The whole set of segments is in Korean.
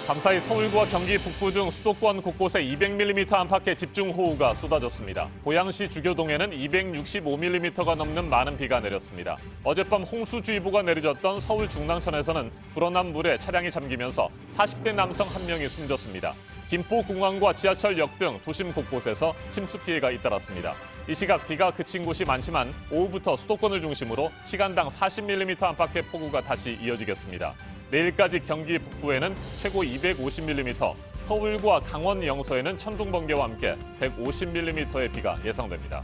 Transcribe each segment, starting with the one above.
밤사이 서울과 경기 북부 등 수도권 곳곳에 200mm 안팎의 집중호우가 쏟아졌습니다. 고양시 주교동에는 265mm가 넘는 많은 비가 내렸습니다. 어젯밤 홍수주의보가 내려졌던 서울 중랑천에서는 불어난 물에 차량이 잠기면서 40대 남성 1명이 숨졌습니다. 김포공항과 지하철역 등 도심 곳곳에서 침수 피해가 잇따랐습니다. 이 시각 비가 그친 곳이 많지만 오후부터 수도권을 중심으로 시간당 40mm 안팎의 폭우가 다시 이어지겠습니다. 내일까지 경기 북부에는 최고 250mm, 서울과 강원 영서에는 천둥 번개와 함께 150mm의 비가 예상됩니다.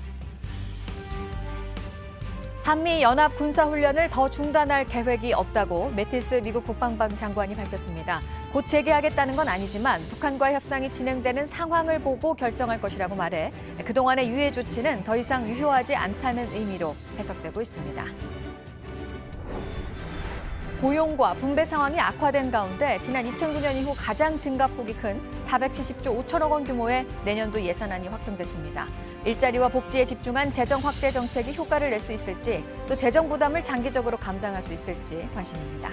한미 연합 군사 훈련을 더 중단할 계획이 없다고 매티스 미국 국방부 장관이 밝혔습니다. 곧 재개하겠다는 건 아니지만 북한과 협상이 진행되는 상황을 보고 결정할 것이라고 말해 그동안의 유예 조치는 더 이상 유효하지 않다는 의미로 해석되고 있습니다. 고용과 분배 상황이 악화된 가운데 지난 2009년 이후 가장 증가폭이 큰 470조 5천억 원 규모의 내년도 예산안이 확정됐습니다. 일자리와 복지에 집중한 재정 확대 정책이 효과를 낼 수 있을지, 또 재정 부담을 장기적으로 감당할 수 있을지 관심입니다.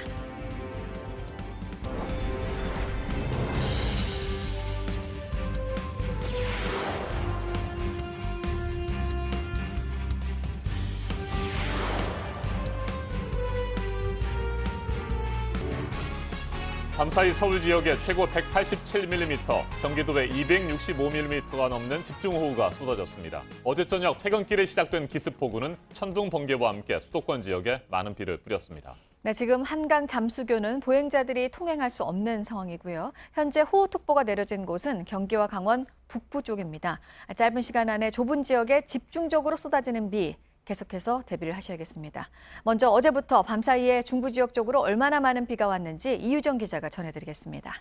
밤사이 서울 지역에 최고 187mm, 경기도에 265mm가 넘는 집중호우가 쏟아졌습니다. 어제 저녁 퇴근길에 시작된 기습폭우는 천둥 번개와 함께 수도권 지역에 많은 비를 뿌렸습니다. 네, 지금 한강 잠수교는 보행자들이 통행할 수 없는 상황이고요. 현재 호우특보가 내려진 곳은 경기와 강원 북부 쪽입니다. 짧은 시간 안에 좁은 지역에 집중적으로 쏟아지는 비, 계속해서 대비를 하셔야겠습니다. 먼저 어제부터 밤사이에 중부 지역 쪽으로 얼마나 많은 비가 왔는지 이유정 기자가 전해드리겠습니다.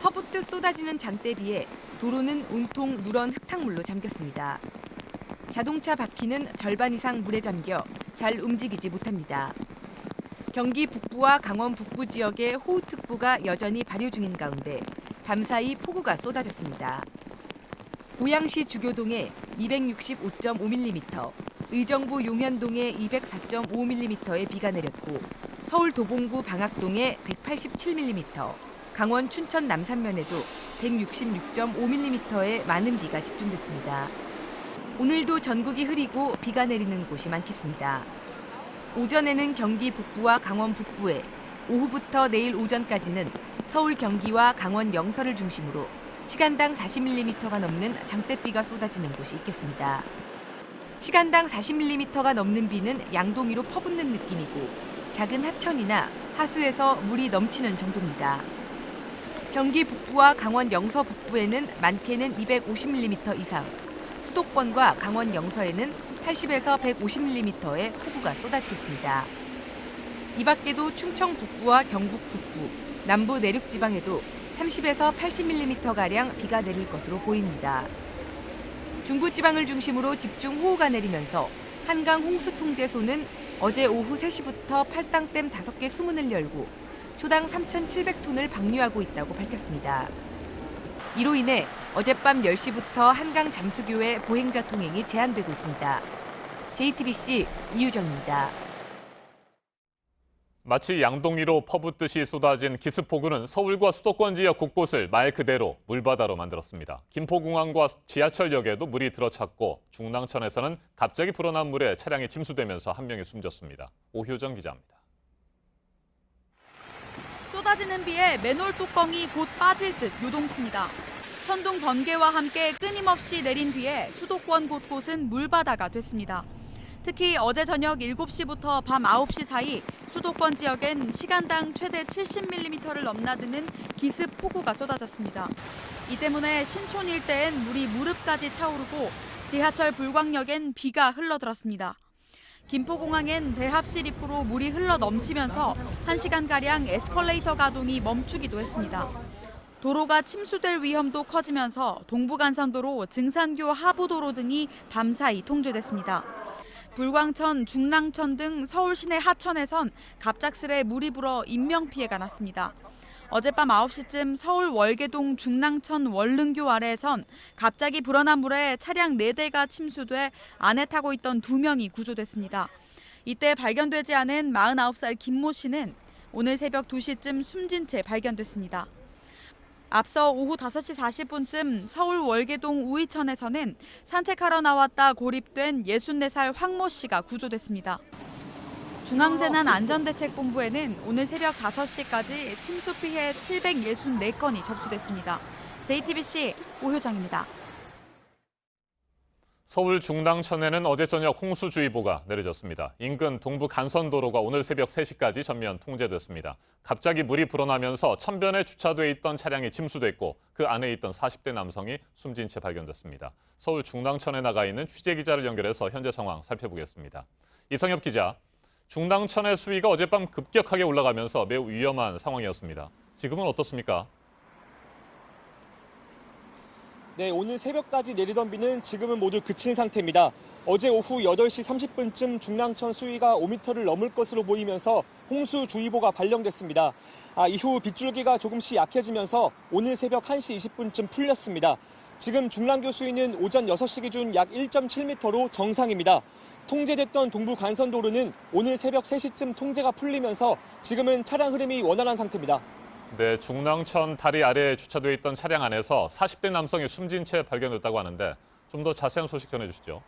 퍼붓듯 쏟아지는 장대비에 도로는 온통 누런 흙탕물로 잠겼습니다. 자동차 바퀴는 절반 이상 물에 잠겨 잘 움직이지 못합니다. 경기 북부와 강원 북부 지역에 호우특보가 여전히 발효 중인 가운데 밤사이 폭우가 쏟아졌습니다. 고양시 주교동에 265.5mm, 의정부 용현동에 204.5mm의 비가 내렸고 서울 도봉구 방학동에 187mm, 강원 춘천 남산면에도 166.5mm의 많은 비가 집중됐습니다. 오늘도 전국이 흐리고 비가 내리는 곳이 많겠습니다. 오전에는 경기 북부와 강원 북부에, 오후부터 내일 오전까지는 서울 경기와 강원 영서를 중심으로 시간당 40mm가 넘는 장대비가 쏟아지는 곳이 있겠습니다. 시간당 40mm가 넘는 비는 양동이로 퍼붓는 느낌이고 작은 하천이나 하수에서 물이 넘치는 정도입니다. 경기 북부와 강원 영서 북부에는 많게는 250mm 이상, 수도권과 강원 영서에는 80에서 150mm의 폭우가 쏟아지겠습니다. 이 밖에도 충청 북부와 경북 북부, 남부 내륙 지방에도 30에서 80mm가량 비가 내릴 것으로 보입니다. 중부지방을 중심으로 집중호우가 내리면서 한강 홍수통제소는 어제 오후 3시부터 팔당댐 5개 수문을 열고 초당 3,700톤을 방류하고 있다고 밝혔습니다. 이로 인해 어젯밤 10시부터 한강 잠수교의 보행자 통행이 제한되고 있습니다. JTBC 이유정입니다. 마치 양동이로 퍼붓듯이 쏟아진 기습폭우는 서울과 수도권 지역 곳곳을 말 그대로 물바다로 만들었습니다. 김포공항과 지하철역에도 물이 들어찼고 중랑천에서는 갑자기 불어난 물에 차량이 침수되면서 1명이 숨졌습니다. 오효정 기자입니다. 쏟아지는 비에 맨홀 뚜껑이 곧 빠질 듯 요동칩니다. 천둥 번개와 함께 끊임없이 내린 비에 수도권 곳곳은 물바다가 됐습니다. 특히 어제 저녁 7시부터 밤 9시 사이 수도권 지역엔 시간당 최대 70mm를 넘나드는 기습 폭우가 쏟아졌습니다. 이 때문에 신촌 일대엔 물이 무릎까지 차오르고 지하철 불광역엔 비가 흘러들었습니다. 김포공항엔 대합실 입구로 물이 흘러 넘치면서 1시간가량 에스컬레이터 가동이 멈추기도 했습니다. 도로가 침수될 위험도 커지면서 동부간선도로, 증산교 하부도로 등이 밤사이 통제됐습니다. 불광천, 중랑천 등 서울 시내 하천에선 갑작스레 물이 불어 인명피해가 났습니다. 어젯밤 9시쯤 서울 월계동 중랑천 월릉교 아래에선 갑자기 불어난 물에 차량 4대가 침수돼 안에 타고 있던 2명이 구조됐습니다. 이때 발견되지 않은 49살 김모 씨는 오늘 새벽 2시쯤 숨진 채 발견됐습니다. 앞서 오후 5시 40분쯤 서울 월계동 우이천에서는 산책하러 나왔다 고립된 64살 황모 씨가 구조됐습니다. 중앙재난안전대책본부에는 오늘 새벽 5시까지 침수 피해 764건이 접수됐습니다. JTBC 오효정입니다. 서울 중당천에는 어제 저녁 홍수주의보가 내려졌습니다. 인근 동부 간선도로가 오늘 새벽 3시까지 전면 통제됐습니다. 갑자기 물이 불어나면서 천변에 주차돼 있던 차량이 침수됐고 그 안에 있던 40대 남성이 숨진 채 발견됐습니다. 서울 중당천에 나가 있는 취재기자를 연결해서 현재 상황 살펴보겠습니다. 이성엽 기자, 중당천의 수위가 어젯밤 급격하게 올라가면서 매우 위험한 상황이었습니다. 지금은 어떻습니까? 네, 오늘 새벽까지 내리던 비는 지금은 모두 그친 상태입니다. 어제 오후 8시 30분쯤 중랑천 수위가 5m를 넘을 것으로 보이면서 홍수주의보가 발령됐습니다. 이후 빗줄기가 조금씩 약해지면서 오늘 새벽 1시 20분쯤 풀렸습니다. 지금 중랑교 수위는 오전 6시 기준 약 1.7m로 정상입니다. 통제됐던 동부 간선도로는 오늘 새벽 3시쯤 통제가 풀리면서 지금은 차량 흐름이 원활한 상태입니다. 네, 중랑천 다리 아래에 주차돼 있던 차량 안에서 40대 남성이 숨진 채 발견됐다고 하는데 좀 더 자세한 소식 전해주시죠.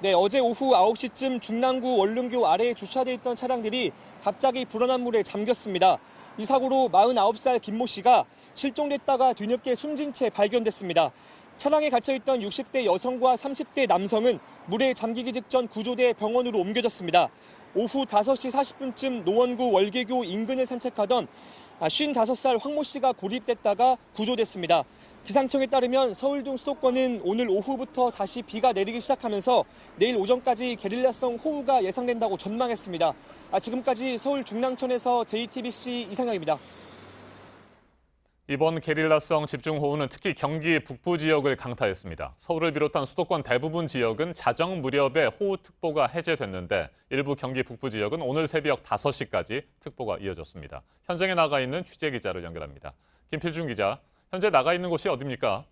네, 어제 오후 9시쯤 중랑구 원룸교 아래에 주차돼 있던 차량들이 갑자기 불어난 물에 잠겼습니다. 이 사고로 49살 김모 씨가 실종됐다가 뒤늦게 숨진 채 발견됐습니다. 차량에 갇혀있던 60대 여성과 30대 남성은 물에 잠기기 직전 구조돼 병원으로 옮겨졌습니다. 오후 5시 40분쯤 노원구 월계교 인근을 산책하던 55살 황모 씨가 고립됐다가 구조됐습니다. 기상청에 따르면 서울 등 수도권은 오늘 오후부터 다시 비가 내리기 시작하면서 내일 오전까지 게릴라성 호우가 예상된다고 전망했습니다. 지금까지 서울 중랑천에서 JTBC 이상혁입니다. 이번 게릴라성 집중호우는 특히 경기 북부 지역을 강타했습니다. 서울을 비롯한 수도권 대부분 지역은 자정 무렵에 호우특보가 해제됐는데 일부 경기 북부 지역은 오늘 새벽 5시까지 특보가 이어졌습니다. 현장에 나가 있는 취재기자를 연결합니다. 김필중 기자, 현재 나가 있는 곳이 어디입니까?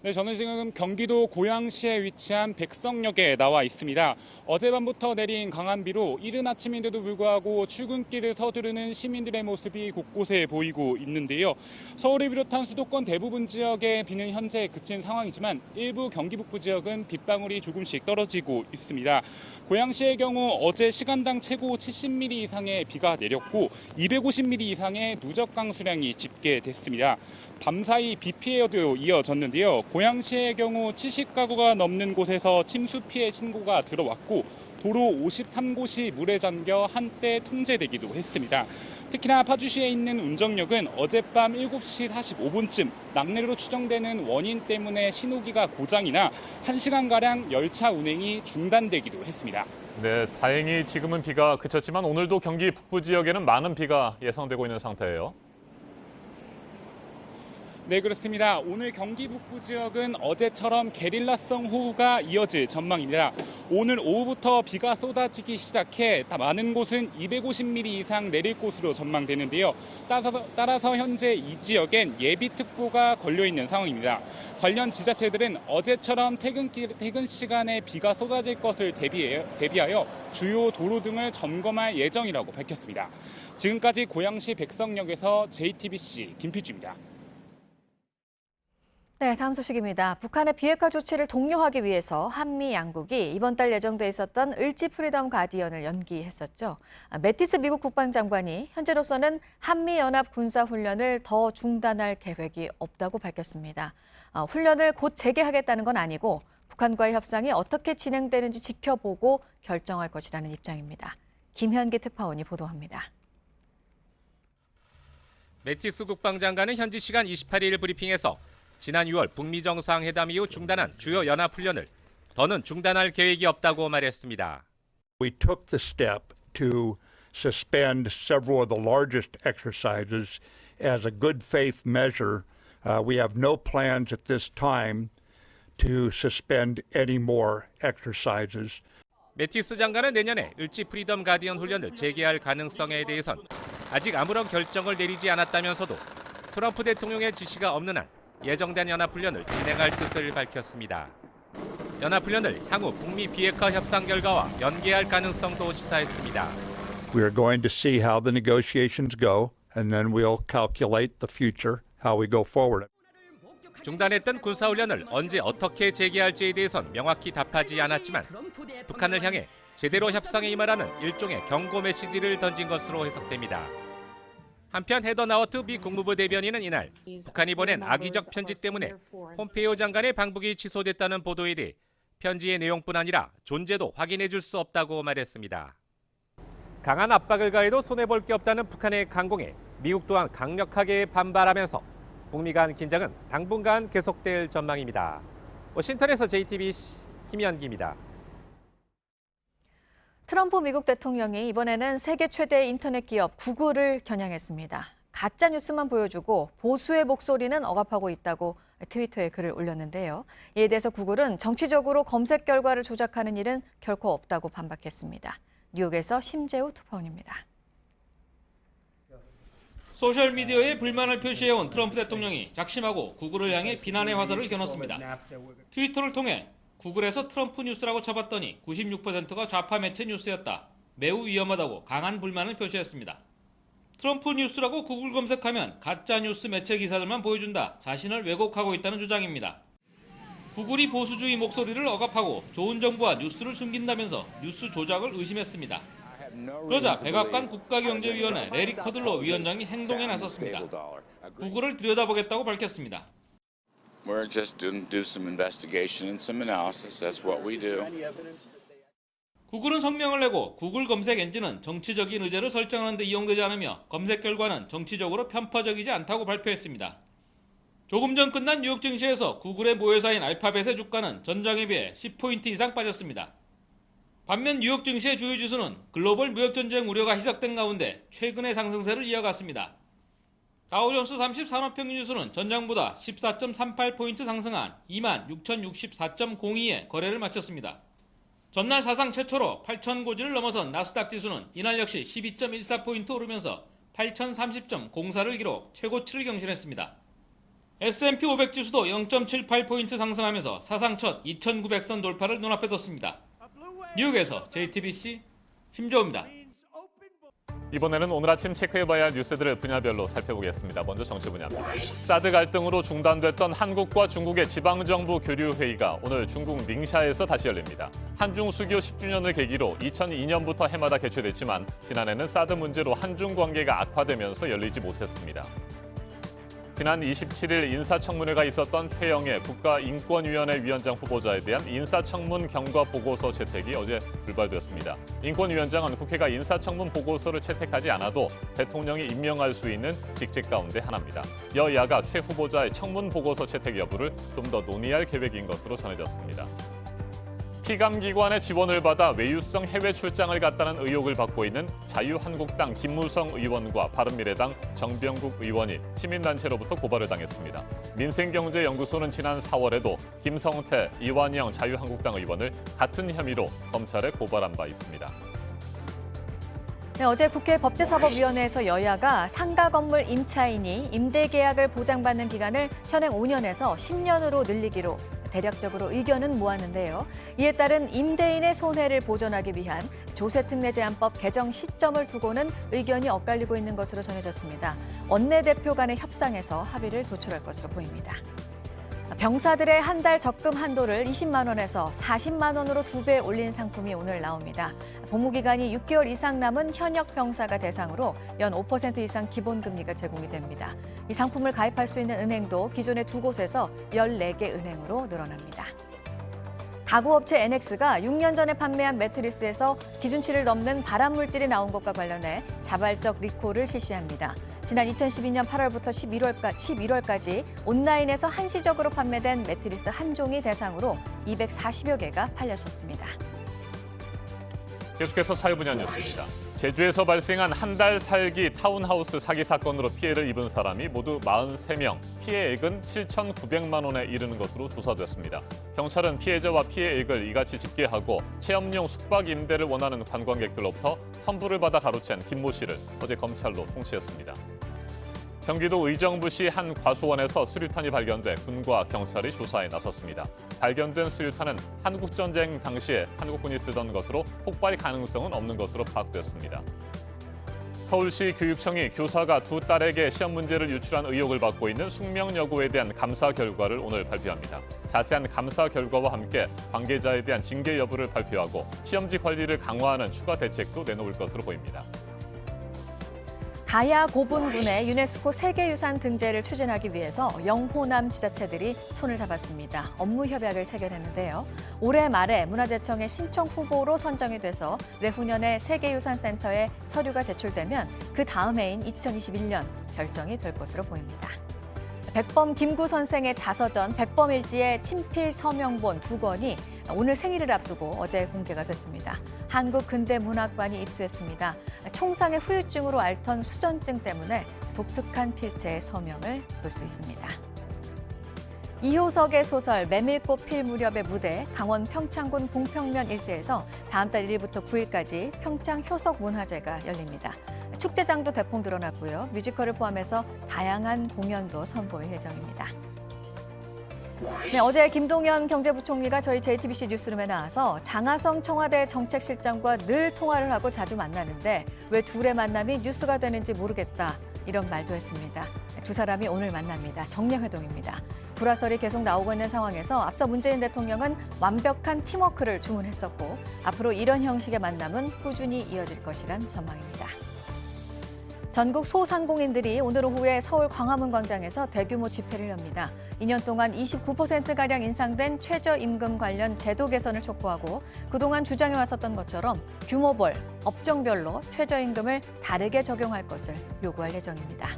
네, 저는 지금 경기도 고양시에 위치한 백성역에 나와 있습니다. 어젯밤부터 내린 강한 비로 이른 아침인데도 불구하고 출근길을 서두르는 시민들의 모습이 곳곳에 보이고 있는데요. 서울을 비롯한 수도권 대부분 지역의 비는 현재 그친 상황이지만 일부 경기 북부 지역은 빗방울이 조금씩 떨어지고 있습니다. 고양시의 경우 어제 시간당 최고 70mm 이상의 비가 내렸고 250mm 이상의 누적 강수량이 집계됐습니다. 밤사이 비 피해도 이어졌는데요. 고양시의 경우 70가구가 넘는 곳에서 침수 피해 신고가 들어왔고 도로 53곳이 물에 잠겨 한때 통제되기도 했습니다. 특히나 파주시에 있는 운정역은 어젯밤 7시 45분쯤 낙뢰로 추정되는 원인 때문에 신호기가 고장이나 1시간가량 열차 운행이 중단되기도 했습니다. 네, 다행히 지금은 비가 그쳤지만 오늘도 경기 북부 지역에는 많은 비가 예상되고 있는 상태예요. 네, 그렇습니다. 오늘 경기 북부 지역은 어제처럼 게릴라성 호우가 이어질 전망입니다. 오늘 오후부터 비가 쏟아지기 시작해 많은 곳은 250mm 이상 내릴 것으로 전망되는데요. 따라서 현재 이 지역엔 예비특보가 걸려있는 상황입니다. 관련 지자체들은 어제처럼 퇴근 시간에 비가 쏟아질 것을 대비하여 주요 도로 등을 점검할 예정이라고 밝혔습니다. 지금까지 고양시 백성역에서 JTBC 김필주입니다. 네, 다음 소식입니다. 북한의 비핵화 조치를 독려하기 위해서 한미 양국이 이번 달 예정돼 있었던 을지 프리덤 가디언을 연기했었죠. 매티스 미국 국방장관이 현재로서는 한미연합 군사훈련을 더 중단할 계획이 없다고 밝혔습니다. 훈련을 곧 재개하겠다는 건 아니고 북한과의 협상이 어떻게 진행되는지 지켜보고 결정할 것이라는 입장입니다. 김현기 특파원이 보도합니다. 매티스 국방장관은 현지 시간 28일 브리핑에서 지난 6월 북미 정상회담 이후 중단한 주요 연합훈련을 더는 중단할 계획이 없다고 말했습니다. We took the step to suspend several of the largest exercises as a good faith measure. We have no plans at this time to suspend any more exercises. 매티스 장관은 내년에 을지 프리덤 가디언 훈련을 재개할 가능성에 대해선 아직 아무런 결정을 내리지 않았다면서도 트럼프 대통령의 지시가 없는 한 예정된 연합훈련을 진행할 뜻을 밝혔습니다. 연합훈련을 향후 북미 비핵화 협상 결과와 연계할 가능성도 시사했습니다. We are going to see how the negotiations go, and then we'll calculate the future, how we go forward. 중단했던 군사훈련을 언제 어떻게 재개할지에 대해선 명확히 답하지 않았지만 북한을 향해 제대로 협상에 임하라는 일종의 경고 메시지를 던진 것으로 해석됩니다. 한편 헤더 나워트 미 국무부 대변인은 이날 북한이 보낸 악의적 편지 때문에 폼페이오 장관의 방북이 취소됐다는 보도에 대해 편지의 내용뿐 아니라 존재도 확인해 줄 수 없다고 말했습니다. 강한 압박을 가해도 손해볼 게 없다는 북한의 강공에 미국 또한 강력하게 반발하면서 북미 간 긴장은 당분간 계속될 전망입니다. 워싱턴에서 JTBC 김현기입니다. 트럼프 미국 대통령이 이번에는 세계 최대 인터넷 기업 구글을 겨냥했습니다. 가짜 뉴스만 보여주고 보수의 목소리는 억압하고 있다고 트위터에 글을 올렸는데요. 이에 대해서 구글은 정치적으로 검색 결과를 조작하는 일은 결코 없다고 반박했습니다. 뉴욕에서 심재우 특파원입니다. 소셜미디어에 불만을 표시해온 트럼프 대통령이 작심하고 구글을 향해 비난의 화살을 겨눴습니다. 트위터를 통해 구글에서 트럼프 뉴스라고 쳐봤더니 96%가 좌파 매체 뉴스였다. 매우 위험하다고 강한 불만을 표시했습니다. 트럼프 뉴스라고 구글 검색하면 가짜 뉴스 매체 기사들만 보여준다. 자신을 왜곡하고 있다는 주장입니다. 구글이 보수주의 목소리를 억압하고 좋은 정보와 뉴스를 숨긴다면서 뉴스 조작을 의심했습니다. 그러자 백악관 국가경제위원회 레리 커들로 위원장이 행동에 나섰습니다. 구글을 들여다보겠다고 밝혔습니다. We're just do some investigation and some analysis. That's what we do. 구글은 성명을 내고 구글 검색 엔진은 정치적인 의제를 설정하는 데 이용되지 않으며 검색 결과는 정치적으로 편파적이지 않다고 발표했습니다. 조금 전 끝난 뉴욕 증시에서 구글의 모회사인 알파벳의 주가는 전장에 비해 10포인트 이상 빠졌습니다. 반면 뉴욕 증시의 주요 지수는 글로벌 무역 전쟁 우려가 희석된 가운데 최근의 상승세를 이어갔습니다. 다우존스 30 산업평균지수는 전장보다 14.38포인트 상승한 26,064.02에 거래를 마쳤습니다. 전날 사상 최초로 8,000 고지를 넘어선 나스닥 지수는 이날 역시 12.14포인트 오르면서 8,030.04를 기록 최고치를 경신했습니다. S&P 500 지수도 0.78포인트 상승하면서 사상 첫 2,900선 돌파를 눈앞에 뒀습니다. 뉴욕에서 JTBC 심재호입니다. 이번에는 오늘 아침 체크해봐야 할 뉴스들을 분야별로 살펴보겠습니다. 먼저 정치 분야입니다. 사드 갈등으로 중단됐던 한국과 중국의 지방정부 교류 회의가 오늘 중국 닝샤에서 다시 열립니다. 한중 수교 10주년을 계기로 2002년부터 해마다 개최됐지만 지난해는 사드 문제로 한중 관계가 악화되면서 열리지 못했습니다. 지난 27일 인사청문회가 있었던 최영애 국가인권위원회 위원장 후보자에 대한 인사청문 경과 보고서 채택이 어제 불발됐습니다. 인권위원장은 국회가 인사청문 보고서를 채택하지 않아도 대통령이 임명할 수 있는 직책 가운데 하나입니다. 여야가 최 후보자의 청문 보고서 채택 여부를 좀 더 논의할 계획인 것으로 전해졌습니다. 피감기관의 지원을 받아 외유성 해외 출장을 갔다는 의혹을 받고 있는 자유한국당 김무성 의원과 바른미래당 정병국 의원이 시민단체로부터 고발을 당했습니다. 민생경제연구소는 지난 4월에도 김성태, 이완영 자유한국당 의원을 같은 혐의로 검찰에 고발한 바 있습니다. 네, 어제 국회 법제사법위원회에서 여야가 상가 건물 임차인이 임대 계약을 보장받는 기간을 현행 5년에서 10년으로 늘리기로 대략적으로 의견은 모았는데요. 이에 따른 임대인의 손해를 보전하기 위한 조세특례제한법 개정 시점을 두고는 의견이 엇갈리고 있는 것으로 전해졌습니다. 원내대표 간의 협상에서 합의를 도출할 것으로 보입니다. 병사들의 한 달 적금 한도를 20만 원에서 40만 원으로 2배 올린 상품이 오늘 나옵니다. 복무기간이 6개월 이상 남은 현역 병사가 대상으로 연 5% 이상 기본금리가 제공이 됩니다. 이 상품을 가입할 수 있는 은행도 기존의 2곳에서 14개 은행으로 늘어납니다. 가구업체 NX가 6년 전에 판매한 매트리스에서 기준치를 넘는 발암물질이 나온 것과 관련해 자발적 리콜을 실시합니다. 지난 2012년 8월부터 11월까지 온라인에서 한시적으로 판매된 매트리스 한 종이 대상으로 240여 개가 팔렸었습니다. 계속해서 사회 분야 뉴스입니다. 제주에서 발생한 한 달 살기 타운하우스 사기 사건으로 피해를 입은 사람이 모두 43명, 피해액은 7,900만 원에 이르는 것으로 조사됐습니다. 경찰은 피해자와 피해액을 이같이 집계하고 체험용 숙박 임대를 원하는 관광객들로부터 선불을 받아 가로챈 김모 씨를 어제 검찰로 송치했습니다. 경기도 의정부시 한 과수원에서 수류탄이 발견돼 군과 경찰이 조사에 나섰습니다. 발견된 수류탄은 한국전쟁 당시에 한국군이 쓰던 것으로 폭발 가능성은 없는 것으로 파악됐습니다. 서울시 교육청이 교사가 두 딸에게 시험 문제를 유출한 의혹을 받고 있는 숙명여고에 대한 감사 결과를 오늘 발표합니다. 자세한 감사 결과와 함께 관계자에 대한 징계 여부를 발표하고 시험지 관리를 강화하는 추가 대책도 내놓을 것으로 보입니다. 가야 고분군의 유네스코 세계유산 등재를 추진하기 위해서 영호남 지자체들이 손을 잡았습니다. 업무 협약을 체결했는데요. 올해 말에 문화재청의 신청 후보로 선정이 돼서 내후년에 세계유산센터에 서류가 제출되면 그 다음 해인 2021년 결정이 될 것으로 보입니다. 백범 김구 선생의 자서전 백범일지의 친필 서명본 2권이 오늘 생일을 앞두고 어제 공개가 됐습니다. 한국근대문학관이 입수했습니다. 총상의 후유증으로 앓던 수전증 때문에 독특한 필체의 서명을 볼 수 있습니다. 이효석의 소설 메밀꽃 필 무렵의 무대 강원 평창군 봉평면 일대에서 다음 달 1일부터 9일까지 평창 효석 문화제가 열립니다. 축제장도 대폭 늘어났고요. 뮤지컬을 포함해서 다양한 공연도 선보일 예정입니다. 네, 어제 김동연 경제부총리가 저희 JTBC 뉴스룸에 나와서 장하성 청와대 정책실장과 늘 통화를 하고 자주 만나는데 왜 둘의 만남이 뉴스가 되는지 모르겠다 이런 말도 했습니다. 두 사람이 오늘 만납니다. 정례회동입니다. 불화설이 계속 나오고 있는 상황에서 앞서 문재인 대통령은 완벽한 팀워크를 주문했었고 앞으로 이런 형식의 만남은 꾸준히 이어질 것이란 전망입니다. 전국 소상공인들이 오늘 오후에 서울 광화문 광장에서 대규모 집회를 엽니다. 2년 동안 29%가량 인상된 최저임금 관련 제도 개선을 촉구하고 그동안 주장해 왔었던 것처럼 규모별, 업종별로 최저임금을 다르게 적용할 것을 요구할 예정입니다.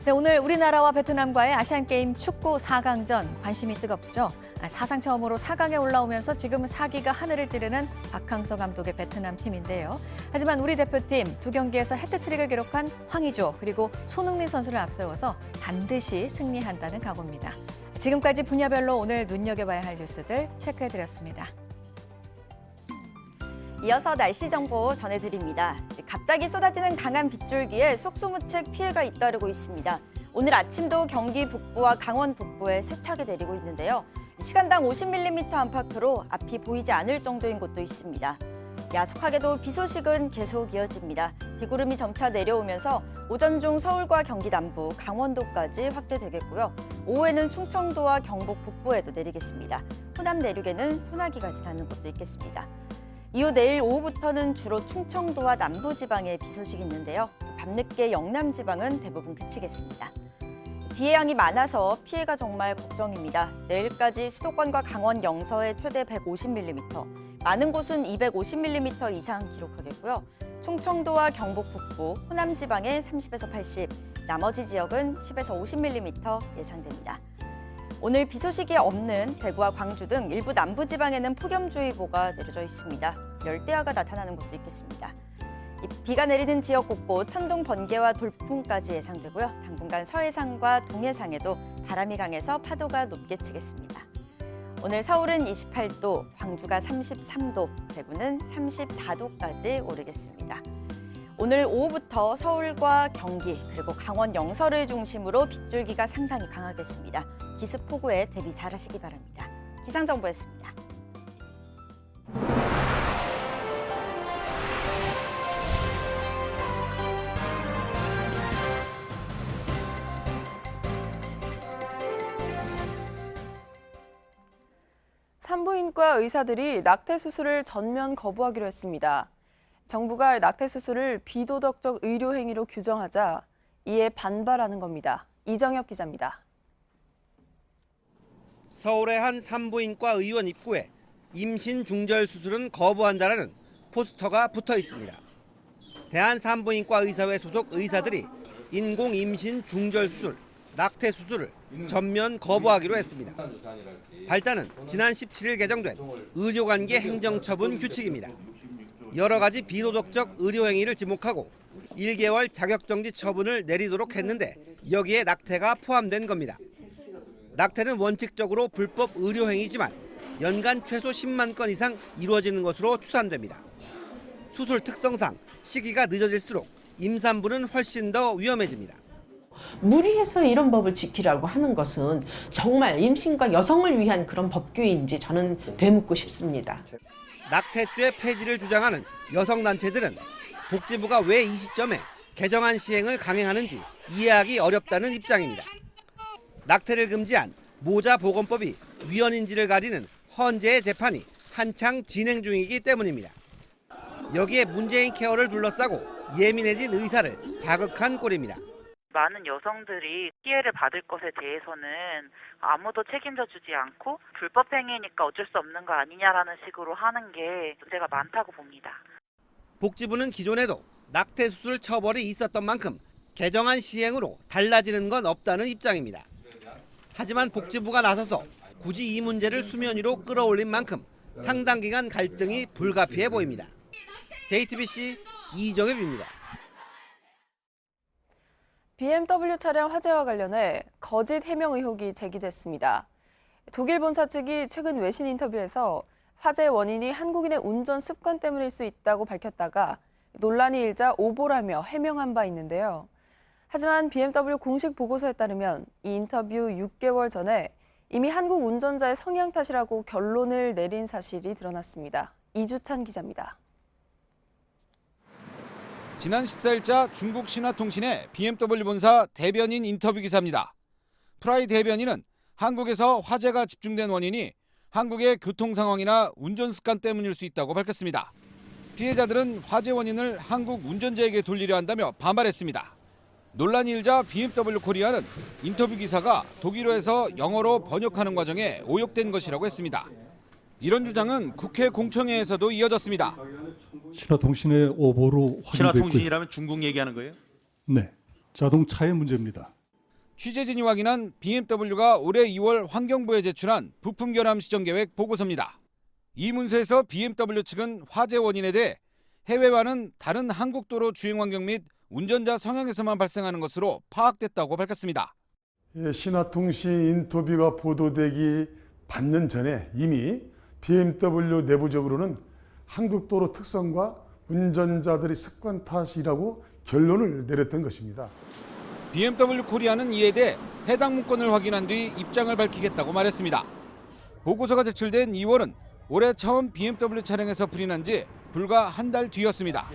네, 오늘 우리나라와 베트남과의 아시안게임 축구 4강전 관심이 뜨겁죠. 사상 처음으로 4강에 올라오면서 지금 4기가 하늘을 찌르는 박항서 감독의 베트남 팀인데요. 하지만 우리 대표팀 두 경기에서 해트트릭을 기록한 황의조 그리고 손흥민 선수를 앞세워서 반드시 승리한다는 각오입니다. 지금까지 분야별로 오늘 눈여겨봐야 할 뉴스들 체크해드렸습니다. 이어서 날씨 정보 전해드립니다. 갑자기 쏟아지는 강한 빗줄기에 속수무책 피해가 잇따르고 있습니다. 오늘 아침도 경기 북부와 강원 북부에 세차게 내리고 있는데요. 시간당 50mm 안팎으로 앞이 보이지 않을 정도인 곳도 있습니다. 야속하게도 비 소식은 계속 이어집니다. 비구름이 점차 내려오면서 오전 중 서울과 경기 남부, 강원도까지 확대되겠고요. 오후에는 충청도와 경북 북부에도 내리겠습니다. 호남 내륙에는 소나기가 지나는 곳도 있겠습니다. 이후 내일 오후부터는 주로 충청도와 남부지방에 비 소식이 있는데요. 밤늦게 영남지방은 대부분 그치겠습니다. 비의 양이 많아서 피해가 정말 걱정입니다. 내일까지 수도권과 강원 영서에 최대 150mm, 많은 곳은 250mm 이상 기록하겠고요. 충청도와 경북 북부, 호남 지방에 30에서 80, 나머지 지역은 10에서 50mm 예상됩니다. 오늘 비 소식이 없는 대구와 광주 등 일부 남부지방에는 폭염주의보가 내려져 있습니다. 열대야가 나타나는 곳도 있겠습니다. 비가 내리는 지역 곳곳 천둥, 번개와 돌풍까지 예상되고요. 당분간 서해상과 동해상에도 바람이 강해서 파도가 높게 치겠습니다. 오늘 서울은 28도, 광주가 33도, 대구는 34도까지 오르겠습니다. 오늘 오후부터 서울과 경기 그리고 강원 영서를 중심으로 빗줄기가 상당히 강하겠습니다. 기습 폭우에 대비 잘하시기 바랍니다. 기상정보였습니다. 산부인과 의사들이 낙태 수술을 전면 거부하기로 했습니다. 정부가 낙태 수술을 비도덕적 의료 행위로 규정하자 이에 반발하는 겁니다. 이정엽 기자입니다. 서울의 한 산부인과 의원 입구에 임신 중절 수술은 거부한다라는 포스터가 붙어 있습니다. 대한산부인과 의사회 소속 의사들이 인공 임신 중절 수술, 낙태 수술을 전면 거부하기로 했습니다. 발단은 지난 17일 개정된 의료관계 행정처분 규칙입니다. 여러 가지 비도덕적 의료행위를 지목하고 1개월 자격정지 처분을 내리도록 했는데 여기에 낙태가 포함된 겁니다. 낙태는 원칙적으로 불법 의료행위지만 연간 최소 10만 건 이상 이루어지는 것으로 추산됩니다. 수술 특성상 시기가 늦어질수록 임산부는 훨씬 더 위험해집니다. 무리해서 이런 법을 지키라고 하는 것은 정말 임신과 여성을 위한 그런 법규인지 저는 되묻고 싶습니다. 낙태죄 폐지를 주장하는 여성단체들은 복지부가 왜 이 시점에 개정안 시행을 강행하는지 이해하기 어렵다는 입장입니다. 낙태를 금지한 모자보건법이 위헌인지를 가리는 헌재의 재판이 한창 진행 중이기 때문입니다. 여기에 문재인 케어를 둘러싸고 예민해진 의사를 자극한 꼴입니다. 많은 여성들이 피해를 받을 것에 대해서는 아무도 책임져 주지 않고 불법 행위니까 어쩔 수 없는 거 아니냐라는 식으로 하는 게 문제가 많다고 봅니다. 복지부는 기존에도 낙태 수술 처벌이 있었던 만큼 개정안 시행으로 달라지는 건 없다는 입장입니다. 하지만 복지부가 나서서 굳이 이 문제를 수면 위로 끌어올린 만큼 상당 기간 갈등이 불가피해 보입니다. JTBC 이정엽입니다. BMW 차량 화재와 관련해 거짓 해명 의혹이 제기됐습니다. 독일 본사 측이 최근 외신 인터뷰에서 화재 원인이 한국인의 운전 습관 때문일 수 있다고 밝혔다가 논란이 일자 오보라며 해명한 바 있는데요. 하지만 BMW 공식 보고서에 따르면 이 인터뷰 6개월 전에 이미 한국 운전자의 성향 탓이라고 결론을 내린 사실이 드러났습니다. 이주찬 기자입니다. 지난 14일자 중국 신화통신의 BMW 본사 대변인 인터뷰 기사입니다. 프라이 대변인은 한국에서 화재가 집중된 원인이 한국의 교통 상황이나 운전 습관 때문일 수 있다고 밝혔습니다. 피해자들은 화재 원인을 한국 운전자에게 돌리려 한다며 반발했습니다. 논란이 일자 BMW 코리아는 인터뷰 기사가 독일어에서 영어로 번역하는 과정에 오역된 것이라고 했습니다. 이런 주장은 국회 공청회에서도 이어졌습니다. 신화통신의 오보로 확인됐고요. 신화통신이라면 중국 얘기하는 거예요? 네, 자동차의 문제입니다. 취재진이 확인한 BMW가 올해 2월 환경부에 제출한 부품 결함 시정 계획 보고서입니다. 이 문서에서 BMW 측은 화재 원인에 대해 해외와는 다른 한국 도로 주행 환경 및 운전자 성향에서만 발생하는 것으로 파악됐다고 밝혔습니다. 신화통신 인터뷰가 보도되기 반년 전에 이미 BMW 내부적으로는 한국 도로 특성과 운전자들의 습관 탓이라고 결론을 내렸던 것입니다. BMW 코리아는 이에 대해 해당 문건을 확인한 뒤 입장을 밝히겠다고 말했습니다. 보고서가 제출된 2월은 올해 처음 BMW 차량에서 불이 난 지 불과 한 달 뒤였습니다.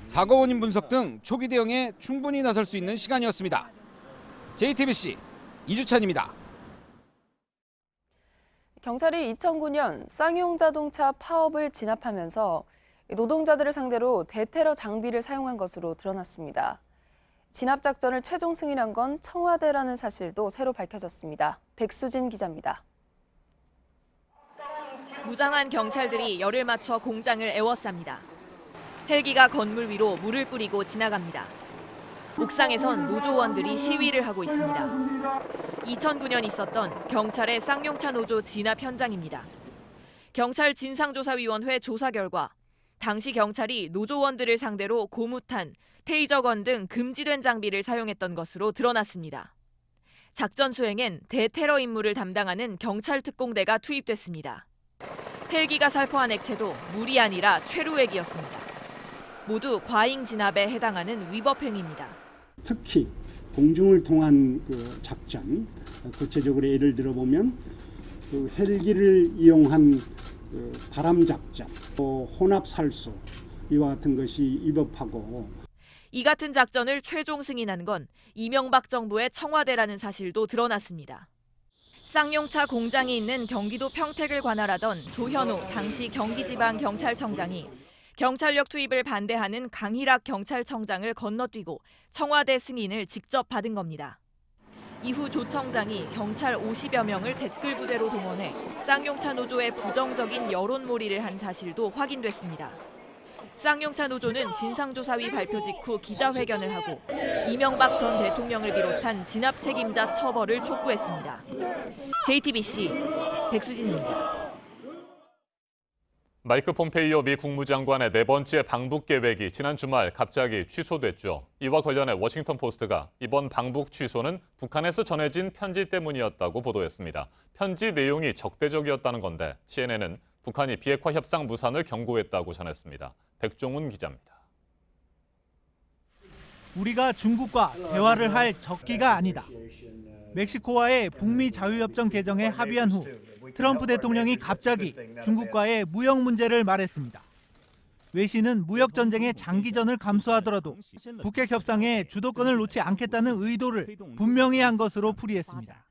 사고 원인 분석 등 초기 대응에 충분히 나설 수 있는 시간이었습니다. JTBC 이주찬입니다. 경찰이 2009년 쌍용 자동차 파업을 진압하면서 노동자들을 상대로 대테러 장비를 사용한 것으로 드러났습니다. 진압 작전을 최종 승인한 건 청와대라는 사실도 새로 밝혀졌습니다. 백수진 기자입니다. 무장한 경찰들이 열을 맞춰 공장을 에워쌉니다. 헬기가 건물 위로 물을 뿌리고 지나갑니다. 옥상에선 노조원들이 시위를 하고 있습니다. 2009년 있었던 경찰의 쌍용차 노조 진압 현장입니다. 경찰 진상조사위원회 조사 결과 당시 경찰이 노조원들을 상대로 고무탄, 테이저건 등 금지된 장비를 사용했던 것으로 드러났습니다. 작전 수행엔 대테러 임무를 담당하는 경찰 특공대가 투입됐습니다. 헬기가 살포한 액체도 물이 아니라 최루액이었습니다. 모두 과잉 진압에 해당하는 위법 행위입니다. 특히 공중을 통한 그 작전, 구체적으로 예를 들어보면 그 헬기를 이용한 그 바람 작전, 혼합 살수 이와 같은 것이 위법하고 이 같은 작전을 최종 승인한 건 이명박 정부의 청와대라는 사실도 드러났습니다. 쌍용차 공장이 있는 경기도 평택을 관할하던 조현우 당시 경기지방경찰청장이 경찰력 투입을 반대하는 강희락 경찰청장을 건너뛰고 청와대 승인을 직접 받은 겁니다. 이후 조 청장이 경찰 50여 명을 댓글 부대로 동원해 쌍용차 노조에 부정적인 여론몰이를 한 사실도 확인됐습니다. 쌍용차 노조는 진상조사위 발표 직후 기자회견을 하고 이명박 전 대통령을 비롯한 진압 책임자 처벌을 촉구했습니다. JTBC 백수진입니다. 마이크 폼페이오 미 국무장관의 네 번째 방북 계획이 지난 주말 갑자기 취소됐죠. 이와 관련해 워싱턴 포스트가 이번 방북 취소는 북한에서 전해진 편지 때문이었다고 보도했습니다. 편지 내용이 적대적이었다는 건데 CNN은 북한이 비핵화 협상 무산을 경고했다고 전했습니다. 백종훈 기자입니다. 우리가 중국과 대화를 할 적기가 아니다. 멕시코와의 북미 자유협정 개정에 합의한 후 트럼프 대통령이 갑자기 중국과의 무역 문제를 말했습니다. 외신은 무역 전쟁의 장기전을 감수하더라도 북핵 협상에 주도권을 놓지 않겠다는 의도를 분명히 한 것으로 풀이했습니다.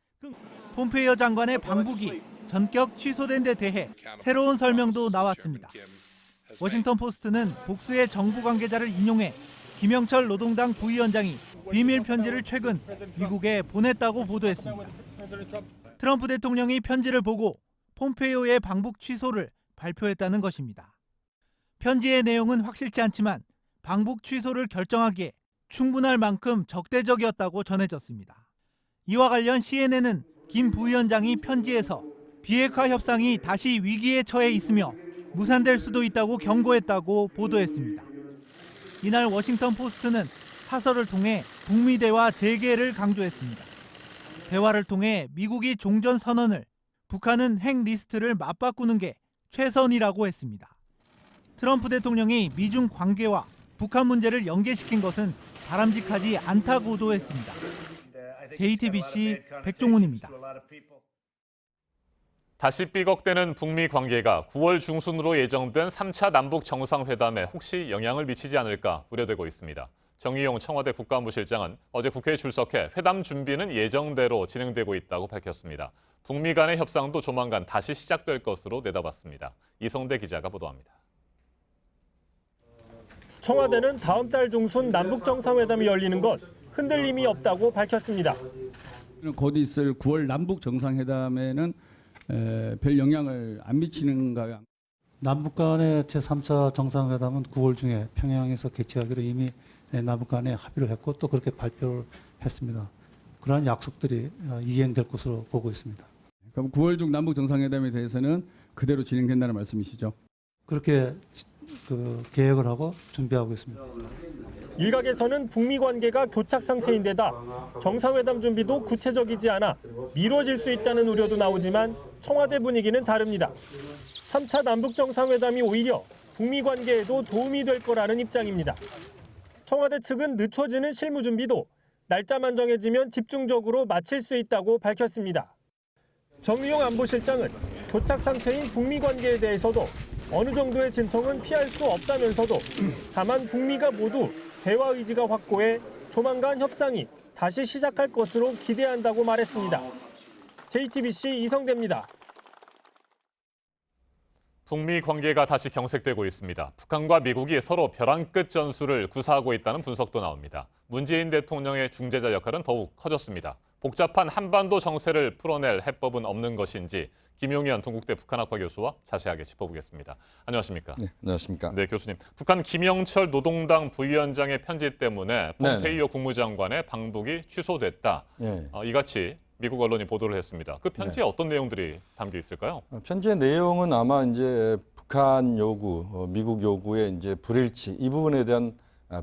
폼페이오 장관의 방북이 전격 취소된 데 대해 새로운 설명도 나왔습니다. 워싱턴 포스트는 복수의 정부 관계자를 인용해 김영철 노동당 부위원장이 비밀 편지를 최근 미국에 보냈다고 보도했습니다. 트럼프 대통령이 편지를 보고 폼페이오의 방북 취소를 발표했다는 것입니다. 편지의 내용은 확실치 않지만 방북 취소를 결정하기에 충분할 만큼 적대적이었다고 전해졌습니다. 이와 관련 CNN은 김 부위원장이 편지에서 비핵화 협상이 다시 위기에 처해 있으며 무산될 수도 있다고 경고했다고 보도했습니다. 이날 워싱턴 포스트는 사설을 통해 북미 대화 재개를 강조했습니다. 대화를 통해 미국이 종전 선언을, 북한은 핵 리스트를 맞바꾸는 게 최선이라고 했습니다. 트럼프 대통령이 미중 관계와 북한 문제를 연계시킨 것은 바람직하지 않다고도 했습니다. JTBC 백종훈입니다. 다시 삐걱대는 북미 관계가 9월 중순으로 예정된 3차 남북 정상회담에 혹시 영향을 미치지 않을까 우려되고 있습니다. 정의용 청와대 국가안보실장은 어제 국회에 출석해 회담 준비는 예정대로 진행되고 있다고 밝혔습니다. 북미 간의 협상도 조만간 다시 시작될 것으로 내다봤습니다. 이성대 기자가 보도합니다. 청와대는 다음 달 중순 남북 정상회담이 열리는 것 흔들림이 없다고 밝혔습니다. 곧 있을 9월 남북 정상회담에는 별 영향을 안 미치는가요? 남북 간의 제3차 정상회담은 9월 중에 평양에서 개최하기로 이미 남북 간에 합의를 했고 또 그렇게 발표를 했습니다. 그러한 약속들이 이행될 것으로 보고 있습니다. 그럼 9월 중 남북 정상회담에 대해서는 그대로 진행된다는 말씀이시죠? 그렇게 계획을 하고 준비하고 있습니다. 일각에서는 북미 관계가 교착 상태인데다 정상회담 준비도 구체적이지 않아 미뤄질 수 있다는 우려도 나오지만 청와대 분위기는 다릅니다. 3차 남북 정상회담이 오히려 북미 관계에도 도움이 될 거라는 입장입니다. 청와대 측은 늦춰지는 실무 준비도 날짜만 정해지면 집중적으로 마칠 수 있다고 밝혔습니다. 정의용 안보실장은 교착 상태인 북미 관계에 대해서도 어느 정도의 진통은 피할 수 없다면서도 다만 북미가 모두 대화 의지가 확고해 조만간 협상이 다시 시작할 것으로 기대한다고 말했습니다. JTBC 이성대입니다. 북미 관계가 다시 경색되고 있습니다. 북한과 미국이 서로 벼랑 끝 전술을 구사하고 있다는 분석도 나옵니다. 문재인 대통령의 중재자 역할은 더욱 커졌습니다. 복잡한 한반도 정세를 풀어낼 해법은 없는 것인지 김용현 동국대 북한학과 교수와 자세하게 짚어보겠습니다. 안녕하십니까? 네, 안녕하십니까? 네, 교수님. 북한 김영철 노동당 부위원장의 편지 때문에 폼페이오 국무장관의 방북이 취소됐다. 네. 이같이 미국 언론이 보도를 했습니다. 그 편지에 어떤 내용들이 담겨 있을까요? 편지의 내용은 아마 이제 북한 요구, 미국 요구의 이제 불일치 이 부분에 대한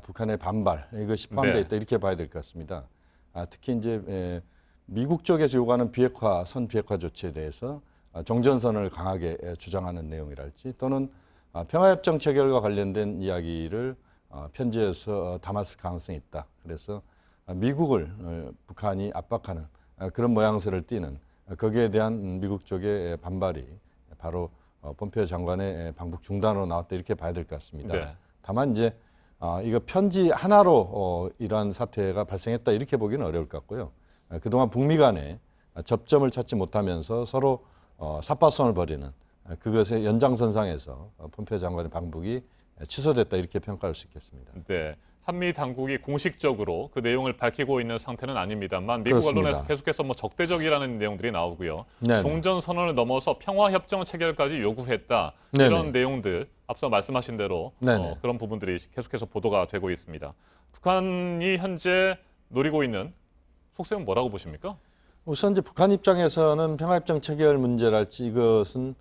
북한의 반발 이것이 포함되어 있다 이렇게 봐야 될 것 같습니다. 특히 이제 미국 쪽에서 요구하는 비핵화, 선비핵화 조치에 대해서 종전선언을 강하게 주장하는 내용이랄지 또는 평화협정 체결과 관련된 이야기를 편지에서 담았을 가능성이 있다. 그래서 미국을 북한이 압박하는 그런 모양새를 띠는 거기에 대한 미국 쪽의 반발이 바로 폼페이오 장관의 방북 중단으로 나왔다 이렇게 봐야 될 것 같습니다. 네. 다만 이제 이거 편지 하나로 이러한 사태가 발생했다 이렇게 보기는 어려울 것 같고요. 그동안 북미 간에 접점을 찾지 못하면서 서로 삿바손을 벌이는 그것의 연장선상에서 폼페이오 장관의 방북이 취소됐다 이렇게 평가할 수 있겠습니다. 네, 한미 당국이 공식적으로 그 내용을 밝히고 있는 상태는 아닙니다만 미국 그렇습니다. 언론에서 계속해서 적대적이라는 내용들이 나오고요. 네네. 종전 선언을 넘어서 평화협정 체결까지 요구했다. 네네. 이런 내용들 앞서 말씀하신 대로 그런 부분들이 계속해서 보도가 되고 있습니다. 북한이 현재 노리고 있는 속셈은 뭐라고 보십니까? 우선 이제 북한 입장에서는 평화협정 체결 문제랄지 이것은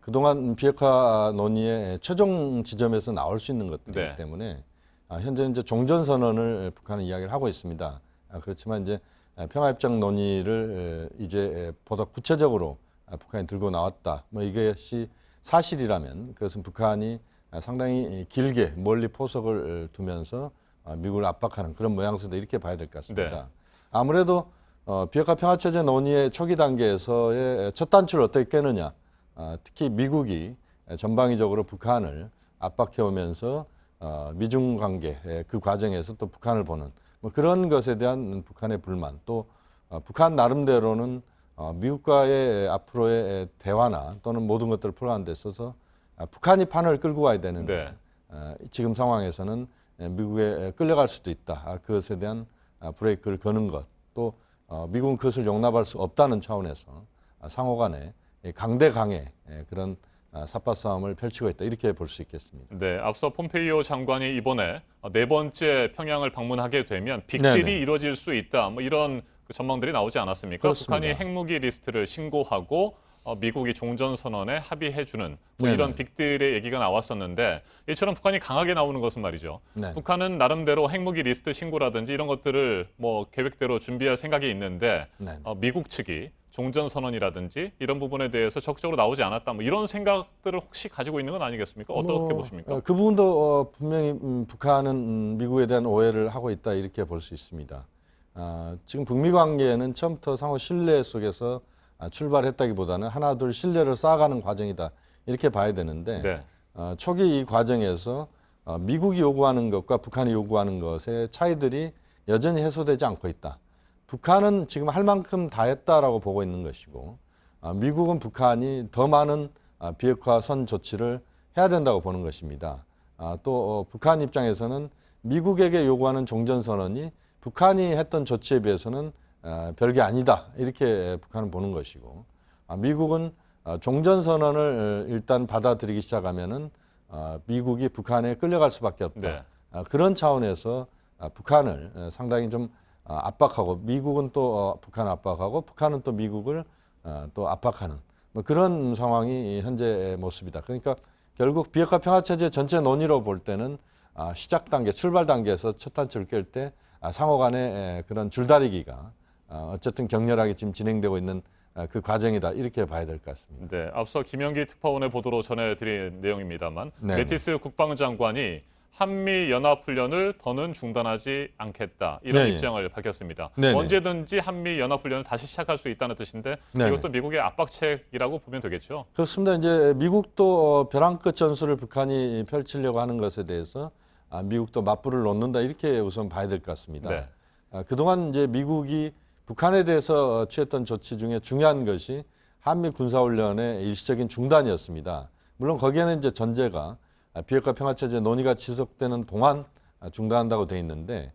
그동안 비핵화 논의의 최종 지점에서 나올 수 있는 것들이기 때문에 현재 이제 종전 선언을 북한은 이야기를 하고 있습니다. 그렇지만 이제 평화협정 논의를 이제 보다 구체적으로 북한이 들고 나왔다. 뭐 이것이 사실이라면 그것은 북한이 상당히 길게 멀리 포석을 두면서 미국을 압박하는 그런 모양새다 이렇게 봐야 될 것 같습니다. 네. 아무래도 비핵화 평화체제 논의의 초기 단계에서의 첫 단추를 어떻게 깨느냐, 특히 미국이 전방위적으로 북한을 압박해오면서 미중 관계 그 과정에서 또 북한을 보는 뭐 그런 것에 대한 북한의 불만, 또 북한 나름대로는 미국과의 앞으로의 대화나 또는 모든 것들을 풀어가는 데 있어서 북한이 판을 끌고 가야 되는데 지금 상황에서는 미국에 끌려갈 수도 있다. 그것에 대한 브레이크를 거는 것, 또 미국은 그것을 용납할 수 없다는 차원에서 상호 간에 강대강의 그런 삿바 싸움을 펼치고 있다. 이렇게 볼 수 있겠습니다. 네, 앞서 폼페이오 장관이 이번에 4번째 평양을 방문하게 되면 빅딜이 네네. 이루어질 수 있다. 뭐 이런 전망들이 나오지 않았습니까? 그렇습니다. 북한이 핵무기 리스트를 신고하고 미국이 종전선언에 합의해주는 뭐 네네. 이런 빅딜의 얘기가 나왔었는데 이처럼 북한이 강하게 나오는 것은 말이죠. 네. 북한은 나름대로 핵무기 리스트 신고라든지 이런 것들을 뭐 계획대로 준비할 생각이 있는데 네. 미국 측이 종전선언이라든지 이런 부분에 대해서 적극적으로 나오지 않았다. 뭐 이런 생각들을 혹시 가지고 있는 건 아니겠습니까? 어떻게 보십니까? 그 부분도 분명히 북한은 미국에 대한 오해를 하고 있다 이렇게 볼 수 있습니다. 지금 북미 관계는 처음부터 상호 신뢰 속에서 출발했다기보다는 하나 둘 신뢰를 쌓아가는 과정이다 이렇게 봐야 되는데 네. 초기 이 과정에서 미국이 요구하는 것과 북한이 요구하는 것의 차이들이 여전히 해소되지 않고 있다. 북한은 지금 할 만큼 다 했다라고 보고 있는 것이고 미국은 북한이 더 많은 비핵화 선 조치를 해야 된다고 보는 것입니다. 또 북한 입장에서는 미국에게 요구하는 종전선언이 북한이 했던 조치에 비해서는 별게 아니다 이렇게 북한은 보는 것이고 미국은 종전선언을 일단 받아들이기 시작하면은 미국이 북한에 끌려갈 수밖에 없다. 네. 그런 차원에서 북한을 상당히 좀 압박하고 미국은 또 북한을 압박하고 북한은 또 미국을 또 압박하는 뭐 그런 상황이 현재의 모습이다. 그러니까 결국 비핵화 평화체제 전체 논의로 볼 때는 시작 단계, 출발 단계에서 첫 단추를 깰 때 상호 간의 그런 줄다리기가 어쨌든 격렬하게 지금 진행되고 있는 그 과정이다 이렇게 봐야 될 것 같습니다. 네, 앞서 김영기 특파원의 보도로 전해드린 내용입니다만 네네. 매티스 국방장관이 한미 연합훈련을 더는 중단하지 않겠다 이런 네네. 입장을 밝혔습니다. 네네. 언제든지 한미 연합훈련을 다시 시작할 수 있다는 뜻인데 네네. 이것도 미국의 압박책이라고 보면 되겠죠. 그렇습니다. 이제 미국도 벼랑 끝 전술을 북한이 펼치려고 하는 것에 대해서 미국도 맞불을 놓는다 이렇게 우선 봐야 될 것 같습니다. 네. 그동안 이제 미국이 북한에 대해서 취했던 조치 중에 중요한 것이 한미 군사훈련의 일시적인 중단이었습니다. 물론 거기에는 이제 전제가 비핵화 평화체제 논의가 지속되는 동안 중단한다고 돼 있는데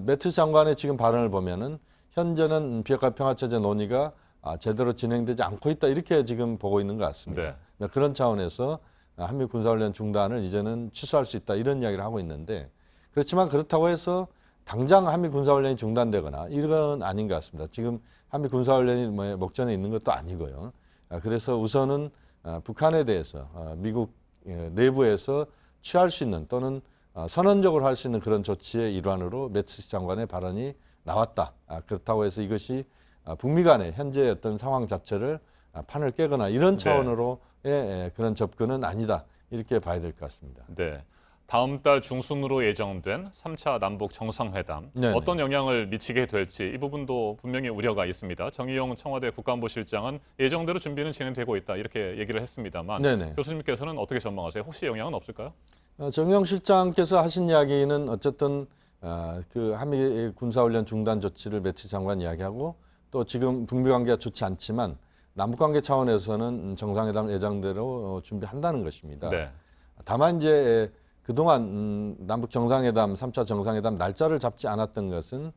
매티스 장관의 지금 발언을 보면은 현재는 비핵화 평화체제 논의가 제대로 진행되지 않고 있다 이렇게 지금 보고 있는 것 같습니다. 네. 그런 차원에서 한미 군사훈련 중단을 이제는 취소할 수 있다 이런 이야기를 하고 있는데 그렇지만 그렇다고 해서 당장 한미 군사훈련이 중단되거나 이건 아닌 것 같습니다. 지금 한미 군사훈련이 뭐 목전에 있는 것도 아니고요. 그래서 우선은 북한에 대해서 미국 내부에서 취할 수 있는 또는 선언적으로 할 수 있는 그런 조치의 일환으로 매티스 장관의 발언이 나왔다. 그렇다고 해서 이것이 북미 간의 현재의 어떤 상황 자체를 판을 깨거나 이런 차원으로의 그런 접근은 아니다. 이렇게 봐야 될 것 같습니다. 네. 다음 달 중순으로 예정된 3차 남북 정상회담 네네. 어떤 영향을 미치게 될지 이 부분도 분명히 우려가 있습니다. 정의용 청와대 국가안보실장은 예정대로 준비는 진행되고 있다 이렇게 얘기를 했습니다만 네네. 교수님께서는 어떻게 전망하세요? 혹시 영향은 없을까요? 정의용 실장께서 하신 이야기는 어쨌든 그 한미 군사훈련 중단 조치를 매티스 장관 이야기하고 또 지금 북미 관계가 좋지 않지만 남북 관계 차원에서는 정상회담 예정대로 준비한다는 것입니다. 네. 다만 이제 그동안 남북 정상회담, 3차 정상회담 날짜를 잡지 않았던 것은